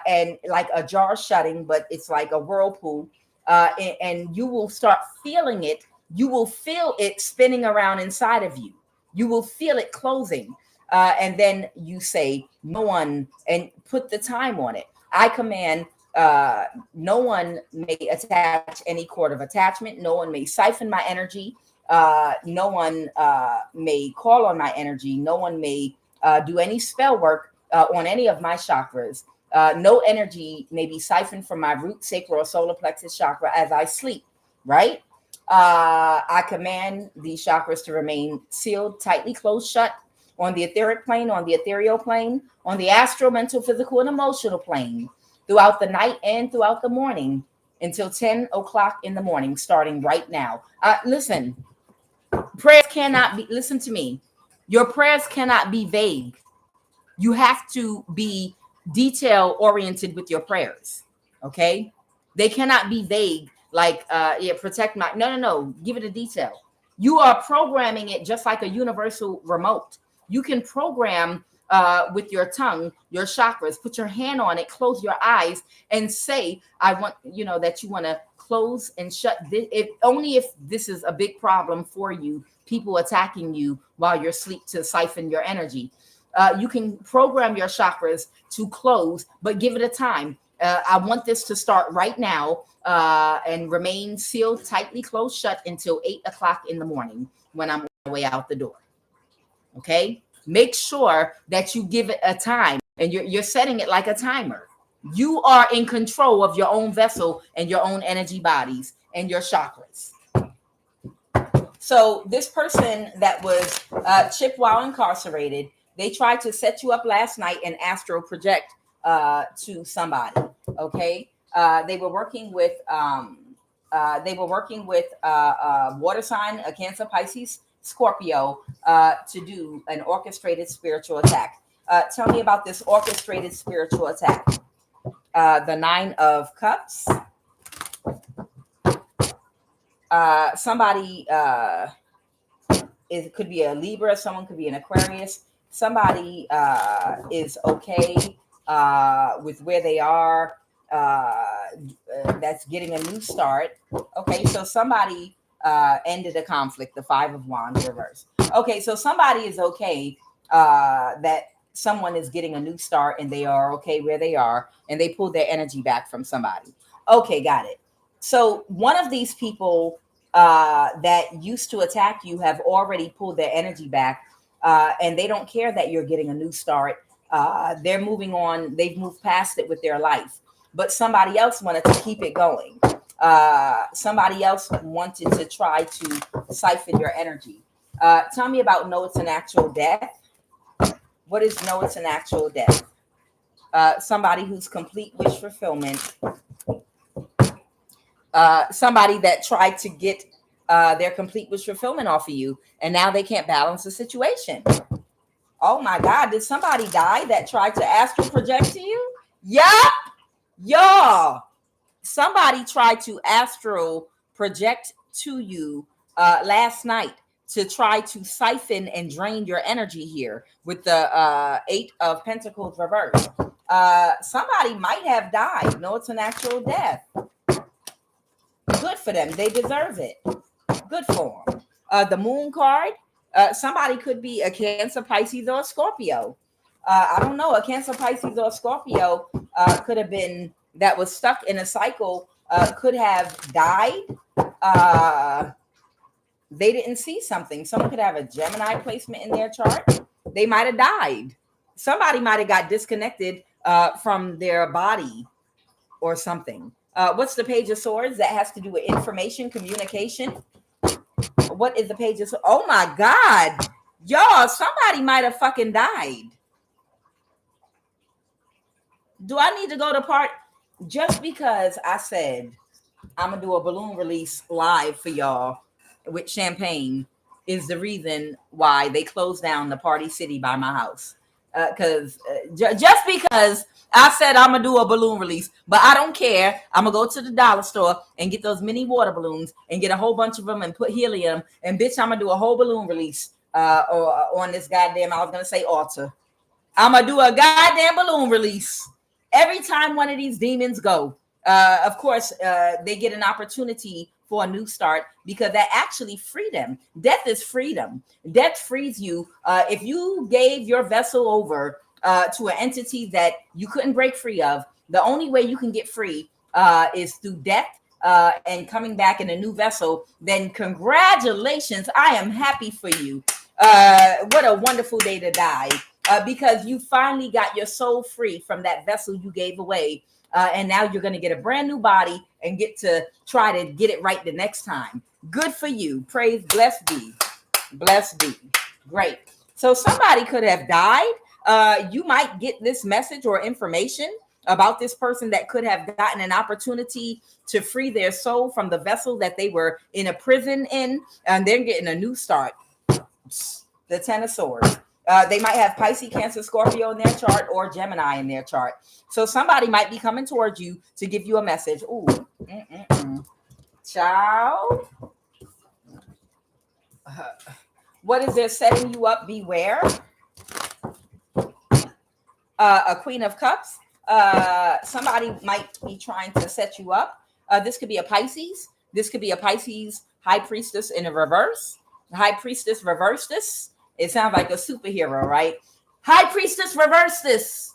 Speaker 1: and like a jar shutting, but it's like a whirlpool, and you will start feeling it. You will feel it spinning around inside of you. You will feel it closing. And then you say, no one, and put the time on it. I command, no one may attach any cord of attachment. No one may siphon my energy. No one may call on my energy. No one may do any spell work on any of my chakras. No energy may be siphoned from my root, sacral, or solar plexus chakra as I sleep, right? I command these chakras to remain sealed, tightly closed, shut, on the etheric plane, on the ethereal plane, on the astral, mental, physical, and emotional plane, throughout the night and throughout the morning until 10 o'clock in the morning, starting right now. Listen, prayers cannot be, listen to me, your prayers cannot be vague. You have to be detail oriented with your prayers, okay? They cannot be vague, like, protect my, no, give it a detail. You are programming it just like a universal remote. You can program with your tongue, your chakras, put your hand on it, close your eyes, and say, I want, that you want to close and shut this. If only if this is a big problem for you, people attacking you while you're asleep to siphon your energy. You can program your chakras to close, but give it a time. I want this to start right now and remain sealed, tightly closed, shut until 8 o'clock in the morning when I'm on my way out the door. Okay, make sure that you give it a time, and you're setting it like a timer. You are in control of your own vessel and your own energy bodies and your chakras. So this person that was chipped while incarcerated, they tried to set you up last night and astral project to somebody. Okay, They were working with water sign, a Cancer, Pisces, Scorpio, to do an orchestrated spiritual attack. Tell me about this orchestrated spiritual attack. The Nine of Cups. Somebody it could be a Libra, someone could be an Aquarius. Somebody is okay with where they are. That's getting a new start. Okay, so somebody ended a conflict, the Five of Wands reverse. Okay, so somebody is okay that someone is getting a new start and they are okay where they are and they pulled their energy back from somebody. Okay, got it. So one of these people that used to attack you have already pulled their energy back and they don't care that you're getting a new start. They're moving on. They've moved past it with their life. But somebody else wanted to keep it going. Somebody else wanted to try to siphon your energy. Tell me about no, it's an actual death. What is no, it's an actual death? Somebody who's complete wish fulfillment. Somebody that tried to get their complete wish fulfillment off of you, and now they can't balance the situation. Oh my God, did somebody die that tried to astral project to you? Yup. Y'all, somebody tried to astral project to you last night to try to siphon and drain your energy here with the Eight of Pentacles reverse. Somebody might have died. No, it's an actual death. Good for them. They deserve it. Good for them. The Moon card. Somebody could be a Cancer, Pisces, or a Scorpio. I don't know. A Cancer, Pisces, or a Scorpio could have been that was stuck in a cycle, could have died. They didn't see something. Someone could have a Gemini placement in their chart. They might have died. Somebody might have got disconnected from their body or something. What's the Page of Swords? That has to do with information, communication. What is the Page of Swords? Oh my God. Y'all, somebody might have fucking died. Do I need to go to part? Just because I said I'm going to do a balloon release live for y'all with champagne is the reason why they closed down the Party City by my house. Because just because I said I'm going to do a balloon release, but I don't care. I'm going to go to the dollar store and get those mini water balloons and get a whole bunch of them and put helium. And bitch, I'm going to do a whole balloon release on this goddamn, I was going to say altar. I'm going to do a goddamn balloon release. Every time one of these demons go, of course, they get an opportunity for a new start because that actually freed them. Death is freedom. Death frees you. If you gave your vessel over to an entity that you couldn't break free of, the only way you can get free is through death and coming back in a new vessel. Then congratulations. I am happy for you. What a wonderful day to die. Because you finally got your soul free from that vessel you gave away. And now you're going to get a brand new body and get to try to get it right the next time. Good for you. Praise, blessed be. Blessed be. Great. So somebody could have died. You might get this message or information about this person that could have gotten an opportunity to free their soul from the vessel that they were in a prison in. And they're getting a new start. The Ten of Swords. They might have Pisces, Cancer, Scorpio in their chart or Gemini in their chart. So somebody might be coming towards you to give you a message. Ooh. Ciao. What is there setting you up? Beware. A Queen of Cups. Somebody might be trying to set you up. This could be a Pisces. This could be a Pisces High Priestess in a reverse. High Priestess reverse this. It sounds like a superhero, right? High Priestess, reverse this.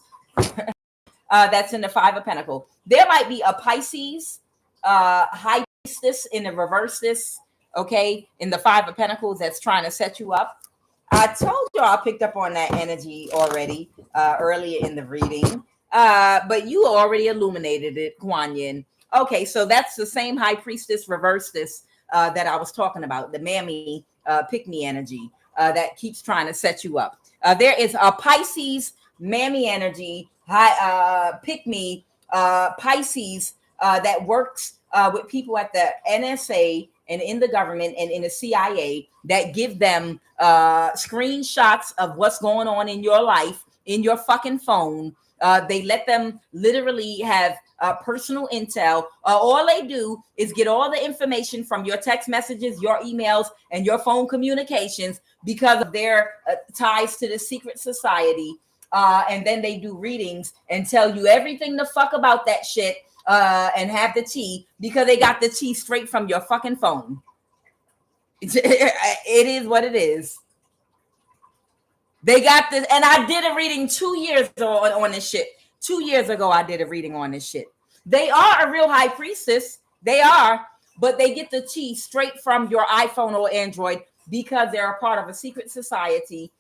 Speaker 1: That's in the Five of Pentacles. There might be a Pisces High Priestess in the reverse this, okay, in the Five of Pentacles that's trying to set you up. I told you I picked up on that energy already earlier in the reading, but you already illuminated it, QUAN Yin. Okay, so that's the same High Priestess reverse this that I was talking about, the mammy pick-me energy. That keeps trying to set you up. There is a Pisces mammy energy, high pick me Pisces that works with people at the NSA and in the government and in the CIA that give them screenshots of what's going on in your life, in your fucking phone. They let them literally have personal intel. All they do is get all the information from your text messages, your emails, and your phone communications because of their ties to the secret society. And then they do readings and tell you everything the fuck about that shit and have the tea because they got the tea straight from your fucking phone. It is what it is. They got this, and I did a reading 2 years on this shit. 2 years ago, I did a reading on this shit. They are a real high priestess. They are, but they get the tea straight from your iPhone or Android because they're a part of a secret society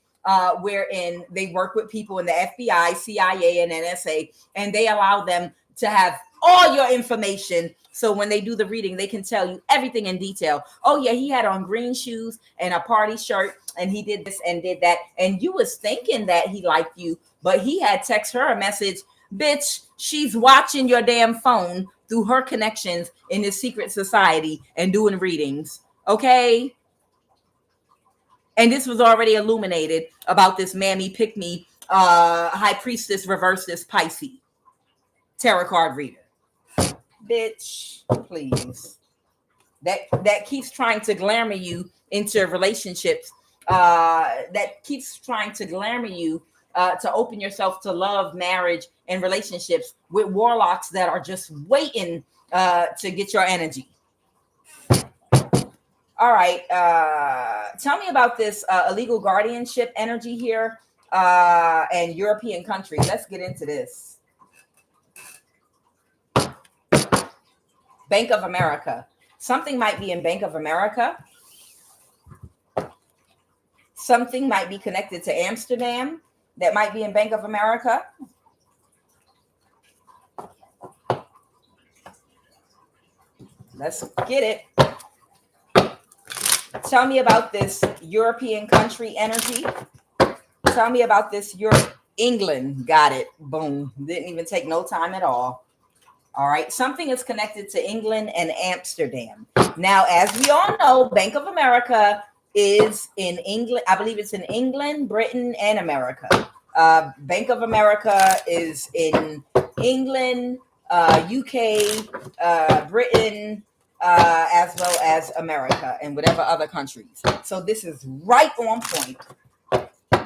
Speaker 1: wherein they work with people in the FBI, CIA, and NSA, and they allow them to have all your information. So when they do the reading, they can tell you everything in detail. Oh yeah, he had on green shoes and a party shirt, and he did this and did that. And you was thinking that he liked you, but he had text her a message, bitch, she's watching your damn phone through her connections in this secret society and doing readings. Okay. And this was already illuminated about this mammy pick me high priestess reverse this Pisces tarot card reader. Bitch, please. That keeps trying to glamour you into relationships. That keeps trying to glamour you to open yourself to love, marriage, and relationships with warlocks that are just waiting to get your energy. All right. Tell me about this illegal guardianship energy here and European countries. Let's get into this. Bank of America. Something might be in Bank of America. Something might be connected to Amsterdam that might be in Bank of America. Let's get it. Tell me about this European country energy. Tell me about this England. Got it. Boom. Didn't even take no time at all. All right. Something is connected to England and Amsterdam. Now, as we all know, Bank of America is in England. I believe it's in England, Britain, and America. Bank of America is in England, UK, Britain, as well as America and whatever other countries. So this is right on point.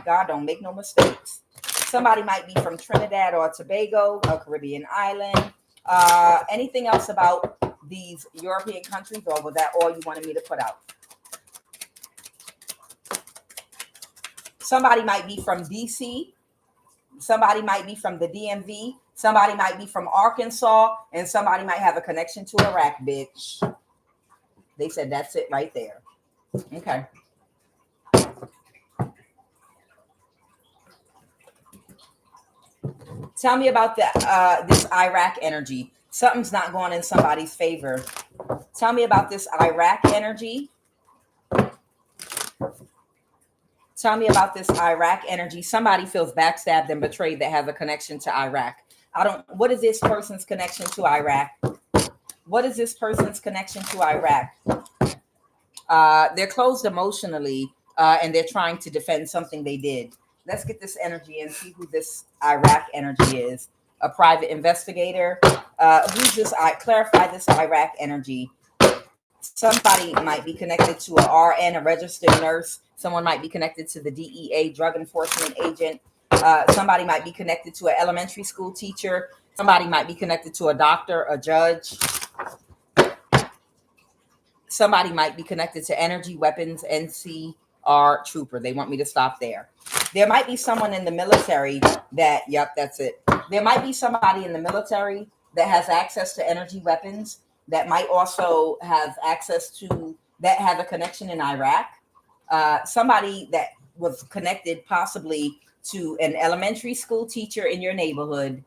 Speaker 1: God, don't make no mistakes. Somebody might be from Trinidad or Tobago, a Caribbean island. Anything else about these European countries, or was that all you wanted me to put out? Somebody might be from DC. Somebody might be from the DMV. Somebody might be from Arkansas, and somebody might have a connection to Iraq, bitch. They said that's it right there. Okay. Tell me about this Iraq energy. Something's not going in somebody's favor. Tell me about this Iraq energy. Tell me about this Iraq energy. Somebody feels backstabbed and betrayed that has a connection to Iraq. What is this person's connection to Iraq? What is this person's connection to Iraq? They're closed emotionally and they're trying to defend something they did. Let's get this energy and see who this Iraq energy is. A private investigator. Who's this? Clarify this Iraq energy. Somebody might be connected to an RN, a registered nurse. Someone might be connected to the DEA, drug enforcement agent. Somebody might be connected to an elementary school teacher. Somebody might be connected to a doctor, a judge. Somebody might be connected to energy, weapons, NCR trooper. They want me to stop there. There might be someone in the military that's it. There might be somebody in the military that has access to energy weapons that might also have access to, that have a connection in Iraq. Somebody that was connected possibly to an elementary school teacher in your neighborhood.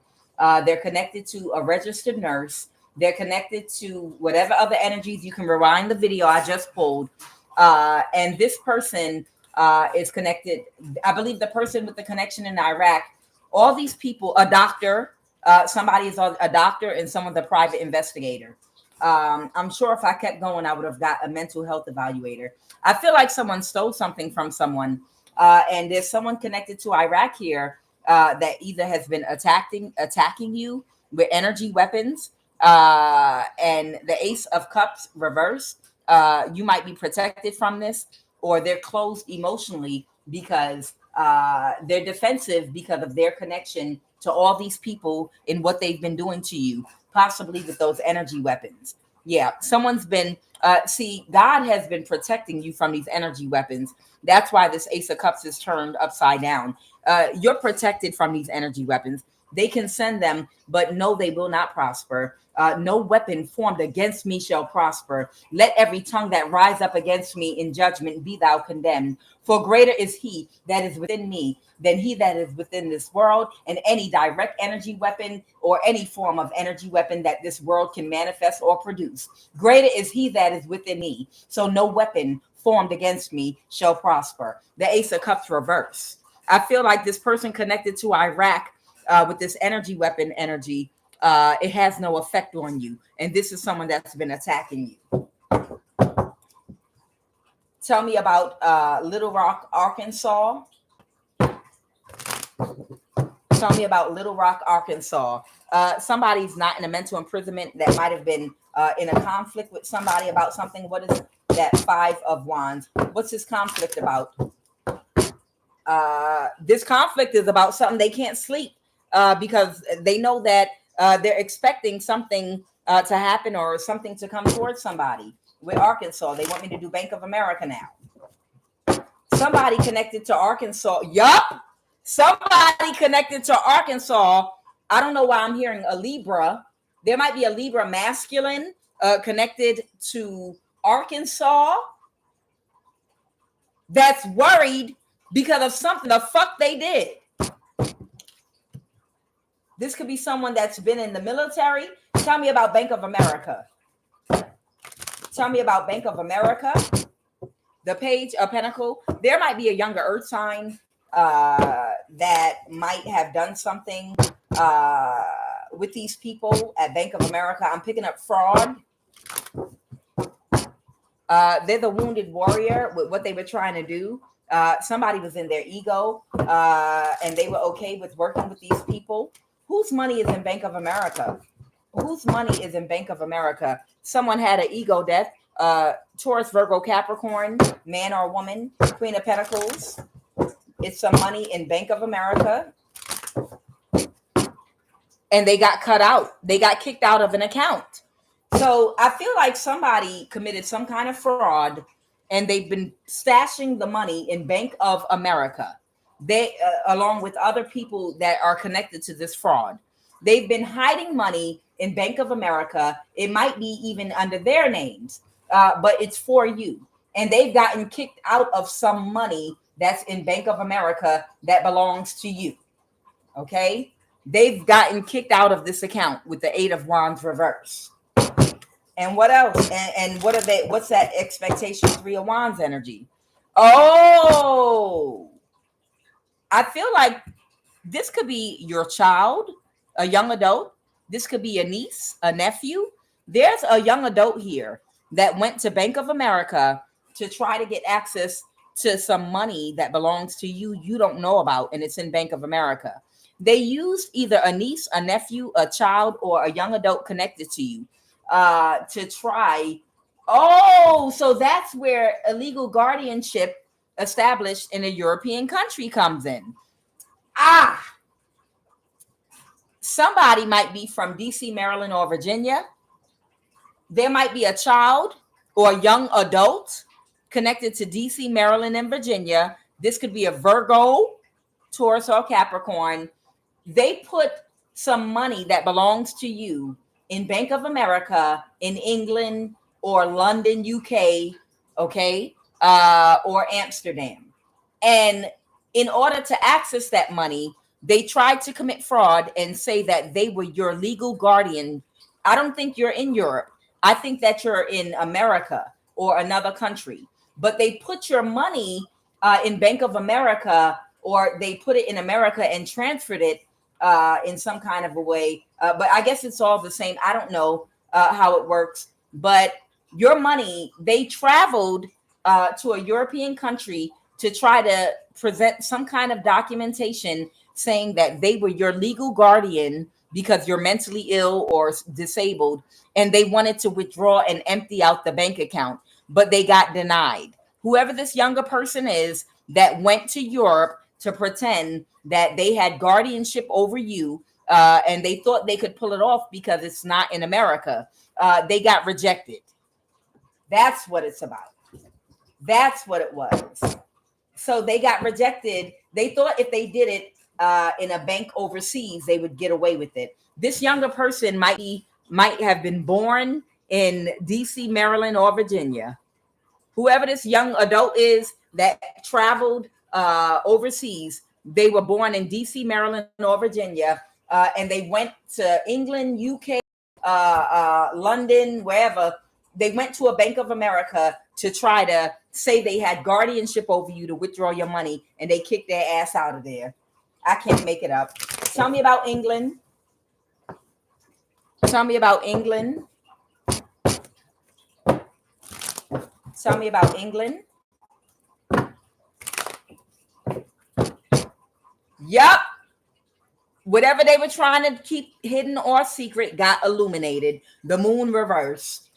Speaker 1: They're connected to a registered nurse. They're connected to whatever other energies. You can rewind the video I just pulled. And this person is connected. I believe the person with the connection in Iraq, all these people, a doctor, Somebody is a doctor and someone's a private investigator. I'm sure if I kept going, I would have got a mental health evaluator. I feel like someone stole something from someone, and there's someone connected to Iraq here that either has been attacking you with energy weapons, and the Ace of Cups reverse. You might be protected from this, or they're closed emotionally because they're defensive because of their connection to all these people and what they've been doing to you, possibly with those energy weapons. Yeah, someone's been, God has been protecting you from these energy weapons. That's why this Ace of Cups is turned upside down. You're protected from these energy weapons. They can send them, but no, they will not prosper. No weapon formed against me shall prosper. Let every tongue that rise up against me in judgment be thou condemned. For greater is he that is within me than he that is within this world, and any direct energy weapon or any form of energy weapon that this world can manifest or produce. Greater is he that is within me. So no weapon formed against me shall prosper. The Ace of Cups reverse. I feel like this person connected to Iraq with this energy weapon energy, it has no effect on you. And this is someone that's been attacking you. Tell me about Little Rock, Arkansas. Tell me about Little Rock, Arkansas. Somebody's not in a mental imprisonment that might have been in a conflict with somebody about something. What is that 5 of Wands? What's this conflict about? This conflict is about something they can't sleep because they know that they're expecting something to happen or something to come towards somebody. With Arkansas, they want me to do Bank of America now. Somebody connected to Arkansas. Yup. Somebody connected to Arkansas. I don't know why I'm hearing a Libra. There might be a Libra masculine connected to Arkansas that's worried because of something the fuck they did. This could be someone that's been in the military. Tell me about Bank of America. Tell me about Bank of America. The Page of Pentacle. There might be a younger earth sign that might have done something with these people at Bank of America. I'm picking up fraud. They're the wounded warrior with what they were trying to do. Somebody was in their ego and they were okay with working with these people. Whose money is in Bank of America? Whose money is in Bank of America? Someone had an ego death. Taurus, Virgo, Capricorn, man or woman, Queen of Pentacles. It's some money in Bank of America. And they got cut out. They got kicked out of an account. So I feel like somebody committed some kind of fraud and they've been stashing the money in Bank of America. They, along with other people that are connected to this fraud, they've been hiding money in Bank of America. It might be even under their names, but it's for you. And they've gotten kicked out of some money that's in Bank of America that belongs to you. Okay? They've gotten kicked out of this account with the 8 of Wands reverse. And what else? And what are they? What's that expectation? 3 of Wands energy. Oh, I feel like this could be your child, a young adult. This could be a niece, a nephew. There's a young adult here that went to Bank of America to try to get access to some money that belongs to you, you don't know about, and it's in Bank of America. They used either a niece, a nephew, a child, or a young adult connected to you to try. Oh, so that's where illegal guardianship established in a European country comes in. Somebody might be from DC, Maryland, or Virginia. There might be a child or a young adult connected to DC, Maryland, and Virginia. This could be a Virgo, Taurus, or Capricorn. They put some money that belongs to you in Bank of America in England or London, UK, okay, or Amsterdam. And in order to access that money, they tried to commit fraud and say that they were your legal guardian. I don't think you're in Europe. I think that you're in America or another country. But they put your money in Bank of America, or they put it in America and transferred it in some kind of a way. But I guess it's all the same. I don't know how it works. But your money, they traveled to a European country to try to present some kind of documentation saying that they were your legal guardian because you're mentally ill or disabled, and they wanted to withdraw and empty out the bank account, but they got denied. Whoever this younger person is that went to Europe to pretend that they had guardianship over you, and they thought they could pull it off because it's not in America, they got rejected. That's what it's about. That's what it was. So they got rejected. They thought if they did it in a bank overseas, they would get away with it. This younger person might have been born in DC, Maryland, or Virginia. Whoever this young adult is that traveled overseas, they were born in DC, Maryland, or Virginia, and they went to England, UK, London, wherever. They went to a Bank of America to try to say they had guardianship over you to withdraw your money, and they kicked their ass out of there. I can't make it up. Tell me about England. Tell me about England. Tell me about England. Yup. Whatever they were trying to keep hidden or secret got illuminated. The moon reversed.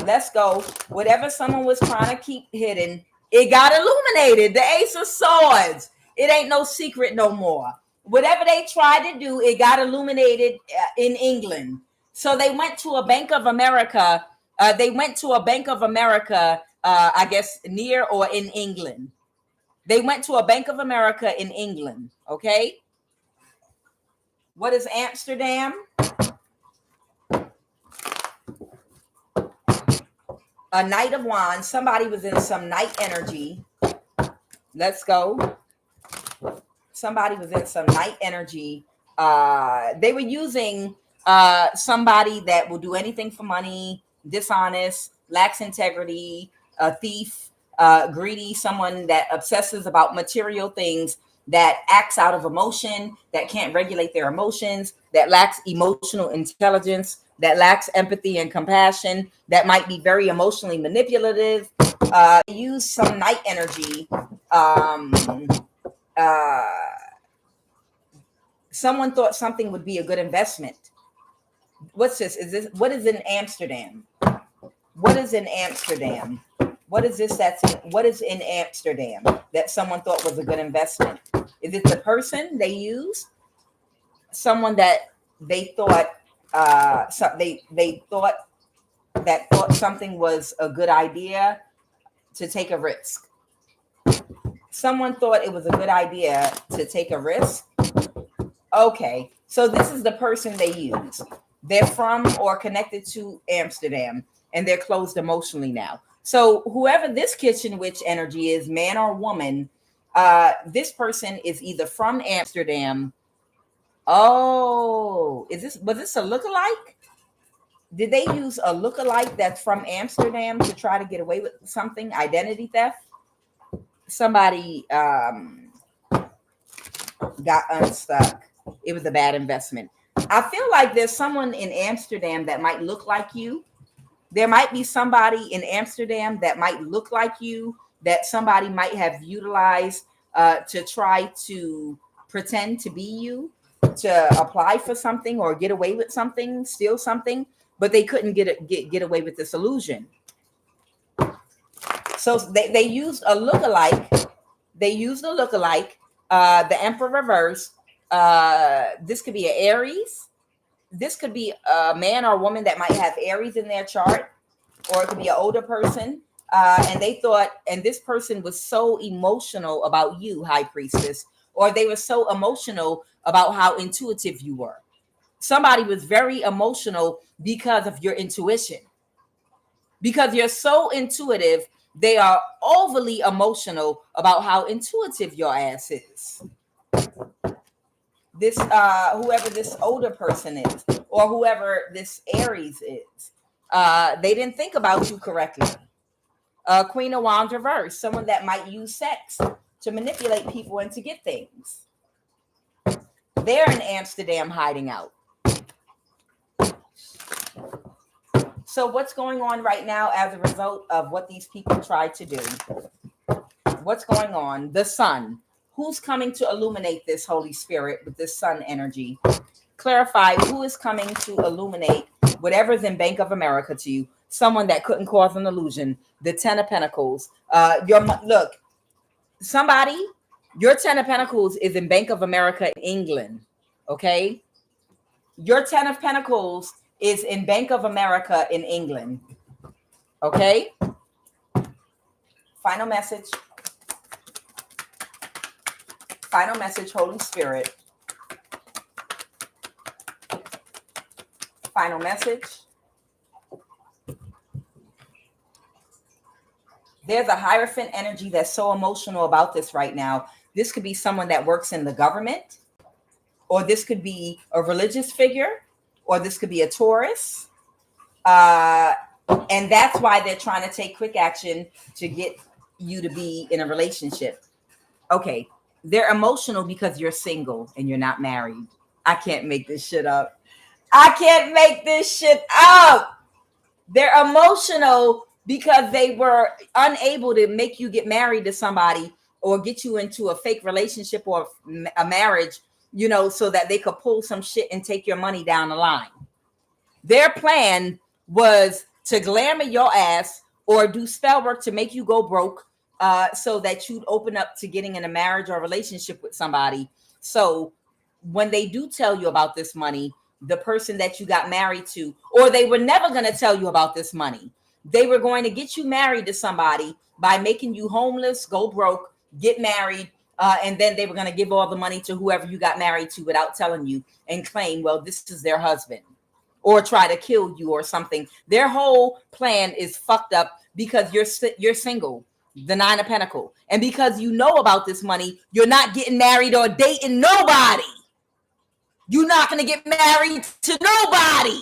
Speaker 1: Let's go. Whatever someone was trying to keep hidden, it got illuminated. The Ace of Swords. It ain't no secret no more. Whatever they tried to do, it got illuminated in England. So they went to a Bank of America. I guess near or in England. They went to a Bank of America in England. Okay. What is Amsterdam? A Knight of Wands. Somebody was in some night energy. Let's go. Somebody was in some night energy. They were using somebody that will do anything for money, dishonest, lacks integrity, a thief, greedy, someone that obsesses about material things, that acts out of emotion, that can't regulate their emotions, that lacks emotional intelligence, that lacks empathy and compassion, that might be very emotionally manipulative. Use some night energy. Someone thought something would be a good investment. What's this? What is in Amsterdam? What is in Amsterdam? What is this what is in Amsterdam that someone thought was a good investment? Is it the person they use? Someone that they thought they thought something was a good idea to take a risk. Someone thought it was a good idea to take a risk. Okay, so this is the person they use. They're from or connected to Amsterdam, and they're closed emotionally now. So whoever this kitchen witch energy is, man or woman, this person is either from Amsterdam. Oh, was this a lookalike? Did they use a lookalike that's from Amsterdam to try to get away with something? Identity theft? Somebody got unstuck. It was a bad investment. I feel like there's someone in Amsterdam that might look like you. There might be somebody in Amsterdam that might look like you, that somebody might have utilized to try to pretend to be you, to apply for something or get away with something, steal something, but they couldn't get away with this illusion. So they used a lookalike. They used a lookalike. The Emperor reverse. This could be an Aries. This could be a man or woman that might have Aries in their chart, or it could be an older person. And they thought, and this person was so emotional about you, High Priestess, or they were so emotional about how intuitive you were. Somebody was very emotional because of your intuition. Because you're so intuitive, they are overly emotional about how intuitive your ass is. This whoever this older person is, or whoever this Aries is, they didn't think about you correctly. Queen of Wands reverse, someone that might use sex to manipulate people and to get things. They're in Amsterdam hiding out. So what's going on right now as a result of what these people tried to do? What's going on? The sun. Who's coming to illuminate this, Holy Spirit, with this sun energy? Clarify who is coming to illuminate whatever's in Bank of America to you. Someone that couldn't cause an illusion. The Ten of Pentacles. Look, somebody, your Ten of Pentacles is in Bank of America, England. Okay? Your Ten of Pentacles is in Bank of America in England. Okay? Final message. Final message, Holy Spirit. Final message. There's a Hierophant energy that's so emotional about this right now. This could be someone that works in the government, or this could be a religious figure, or this could be a Taurus. And that's why they're trying to take quick action to get you to be in a relationship. Okay. They're emotional because you're single and you're not married. I can't make this shit up. I can't make this shit up. They're emotional because they were unable to make you get married to somebody or get you into a fake relationship or a marriage, you know, so that they could pull some shit and take your money down the line. Their plan was to glamour your ass or do spell work to make you go broke, so that you'd open up to getting in a marriage or a relationship with somebody. So when they do tell you about this money, the person that you got married to, or they were never going to tell you about this money. They were going to get you married to somebody by making you homeless, go broke, get married, and then they were going to give all the money to whoever you got married to without telling you and claim, well, this is their husband, or try to kill you or something. Their whole plan is fucked up because you're single. The Nine of Pentacles. And because you know about this money, you're not getting married or dating nobody. You're not going to get married to nobody.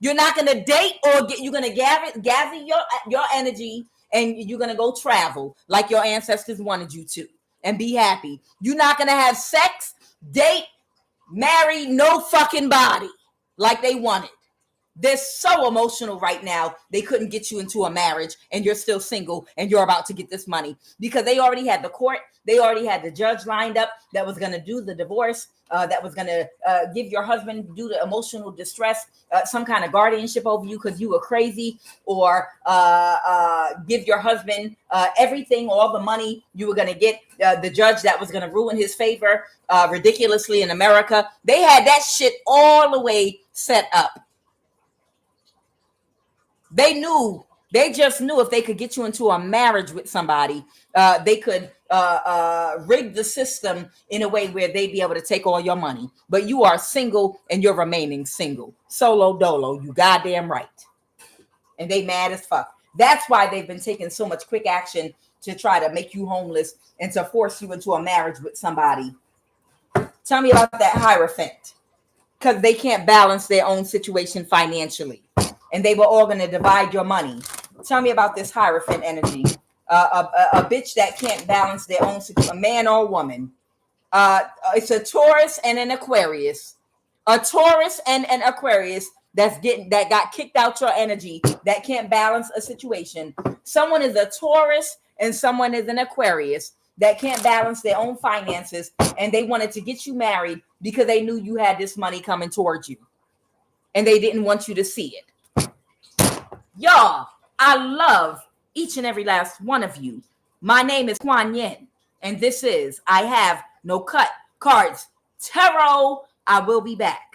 Speaker 1: You're not going to date or you're going to gather your energy and you're going to go travel like your ancestors wanted you to and be happy. You're not going to have sex, date, marry no fucking body like they wanted. They're so emotional right now. They couldn't get you into a marriage and you're still single and you're about to get this money because they already had the court. They already had the judge lined up that was going to do the divorce, that was going to give your husband, do the emotional distress, some kind of guardianship over you because you were crazy, or give your husband everything, all the money you were going to get, the judge that was going to ruin his favor ridiculously in America. They had that shit all the way set up. They just knew if they could get you into a marriage with somebody, they could rig the system in a way where they'd be able to take all your money. But you are single and you're remaining single. Solo dolo, you goddamn right. And they mad as fuck. That's why they've been taking so much quick action to try to make you homeless and to force you into a marriage with somebody. Tell me about that Hierophant. Because they can't balance their own situation financially. And they were all going to divide your money. Tell me about this Hierophant energy. A bitch that can't balance their own situation, a man or a woman. It's a Taurus and an Aquarius. A Taurus and an Aquarius that got kicked out your energy, that can't balance a situation. Someone is a Taurus and someone is an Aquarius that can't balance their own finances, and they wanted to get you married because they knew you had this money coming towards you. And they didn't want you to see it. Y'all, I love each and every last one of you. My name is QUAN Yin, and this is I Have No Cut Cards Tarot. I will be back.